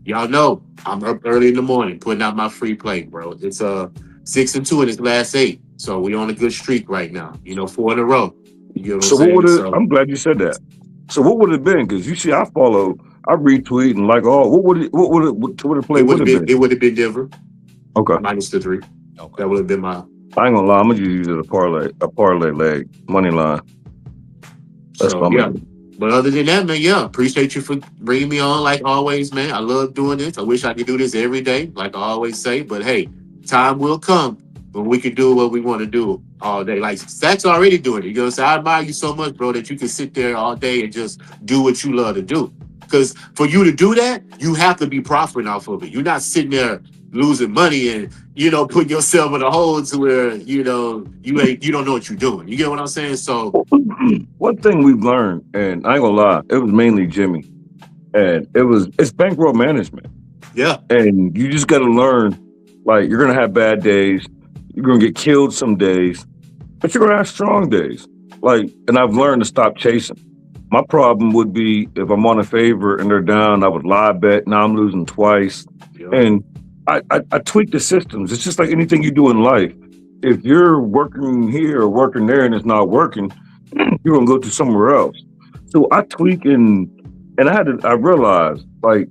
y'all know I'm up early in the morning putting out my free play, bro. It's 6-2 in his last 8. So we on a good streak right now. 4 in a row. You know what I'm saying? What would it? I'm glad you said that. So what would it have been? Because you see, I retweet and like all. What would it play? It would have been Denver. Okay. Minus the 3. Okay. That would have been my. I ain't gonna lie. I'm gonna just use it a parlay leg, money line. That's so, yeah. But other than that, man, yeah, appreciate you for bringing me on like always, man. I love doing this. I wish I could do this every day, like I always say. But hey, time will come when we can do what we want to do all day. Like Zach's already doing it. You know what I'm saying? I admire you so much, bro, that you can sit there all day and just do what you love to do. Because for you to do that, you have to be profiting off of it. You're not sitting there losing money and, putting yourself in a hole to where, you don't know what you're doing. You get what I'm saying? So one thing we've learned, and I ain't gonna lie, it was mainly Jimmy. And it's bankroll management. Yeah. And you just gotta learn, like, you're gonna have bad days, you're gonna get killed some days, but you're gonna have strong days. Like, and I've learned to stop chasing. My problem would be if I'm on a favor and they're down, I would lie bet. Now I'm losing twice. Yeah. And I tweak the systems. It's just like anything you do in life. If you're working here or working there and it's not working, you're gonna go to somewhere else. So I tweak and I realized like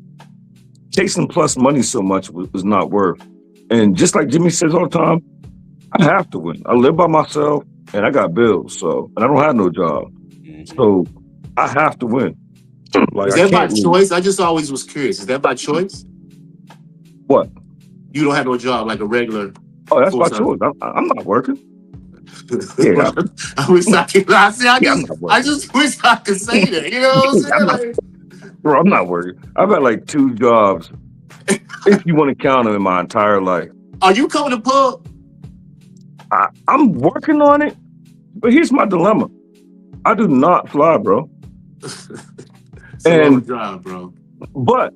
chasing plus money so much was not worth. And just like Jimmy says all the time, I have to win. I live by myself and I got bills, and I don't have no job. So I have to win. Like, Is that by choice? I just always was curious. Is that by choice? What? You don't have no job like a regular. Oh, that's my full-time. choice. I'm not working. Yeah. I wish I could. I'm not working. I just wish I could say that. You know what I'm saying? Like, Bro, I'm not working. I've had like 2 jobs, if you want to count them, in my entire life. are you coming to pub? I'm working on it, but here's my dilemma. I do not fly, bro. It's a long drive, bro. But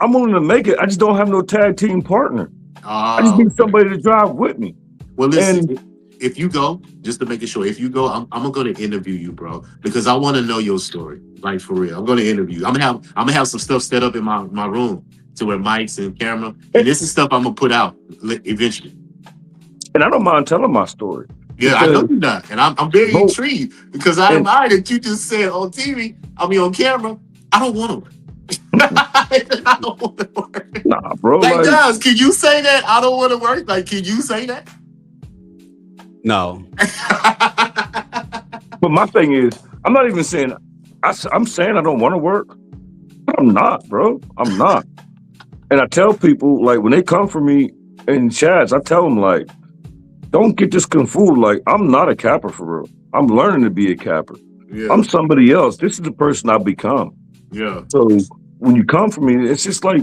I'm willing to make it. I just don't have no tag team partner. I just need somebody to drive with me. Well, listen, if you go, just to make it sure, if you go, I'm going to interview you, bro, because I want to know your story, like for real. I'm going to interview you. I'm gonna have some stuff set up in my room to where mics and camera, and this is stuff I'm gonna put out eventually. And I don't mind telling my story. Yeah, I know you're not, and I'm very intrigued because I admire that you just said on TV, on camera, I don't want to work. I don't want to work. Nah, bro. Like, guys, can you say that? I don't want to work. Like, can you say that? No. But my thing is, I'm not even saying, I'm saying I don't want to work. I'm not, bro. I'm not. And I tell people, like, when they come for me in chats, I tell them, like, don't get this confused. Like, I'm not a capper for real. I'm learning to be a capper. Yeah. I'm somebody else. This is the person I've become. Yeah. So when you come for me, it's just like,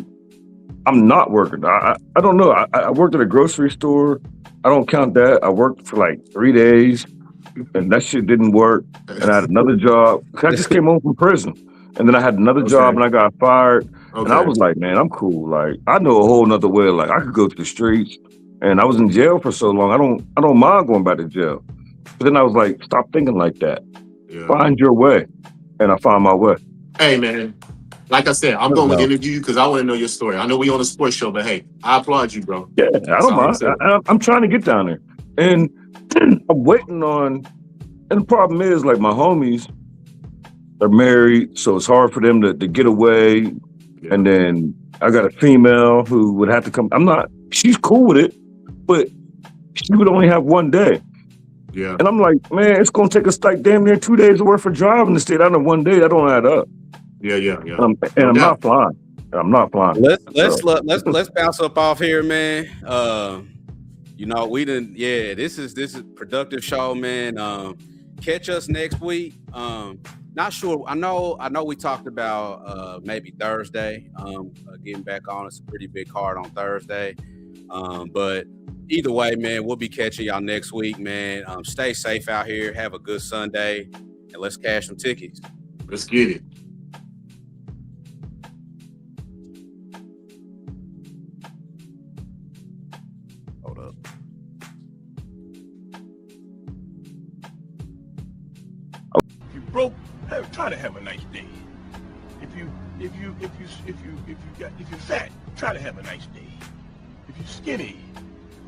I'm not working. I don't know. I worked at a grocery store. I don't count that. I worked for like 3 days and that shit didn't work. And I had another job. I just came home from prison. And then I had another job and I got fired. And I was like, man, I'm cool. Like, I know a whole nother way. Like, I could go to the streets. And I was in jail for so long. I don't mind going back to jail. But then I was like, stop thinking like that. Yeah. Find your way. And I found my way. Hey, man. Like I said, I'm going to interview you because I want to know your story. I know we on a sports show, but hey, I applaud you, bro. Yeah, I don't mind. I'm trying to get down there. And I'm waiting on, and the problem is, like, my homies are married, so it's hard for them to get away. Yeah. And then I got a female who would have to come. She's cool with it, but she would only have 1 day. Yeah. And I'm like, man, it's going to take us like damn near 2 days worth of driving to stay down in 1 day. That don't add up. Yeah. And I'm not flying. I'm not flying. Let's bounce up off here, man. We didn't. Yeah, this is a productive show, man. Catch us next week. Not sure. I know. We talked about maybe Thursday. Getting back on. It's a pretty big card on Thursday. But either way, man, we'll be catching y'all next week, man. Stay safe out here. Have a good Sunday, and let's cash some tickets. Let's get it. Hold up. If you broke, try to have a nice day. If you're fat, try to have a nice day. If you're skinny,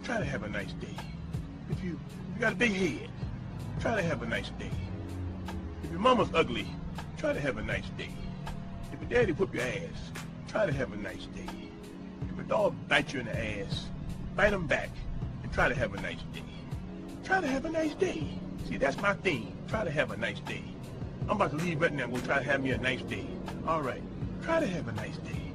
try to have a nice day. If you got a big head, try to have a nice day. If your mama's ugly, try to have a nice day. If your daddy whoop your ass, try to have a nice day. If a dog bites you in the ass, bite him back and try to have a nice day. Try to have a nice day. See, that's my theme. Try to have a nice day. I'm about to leave right now. I'm going to try to have me a nice day. All right. Try to have a nice day.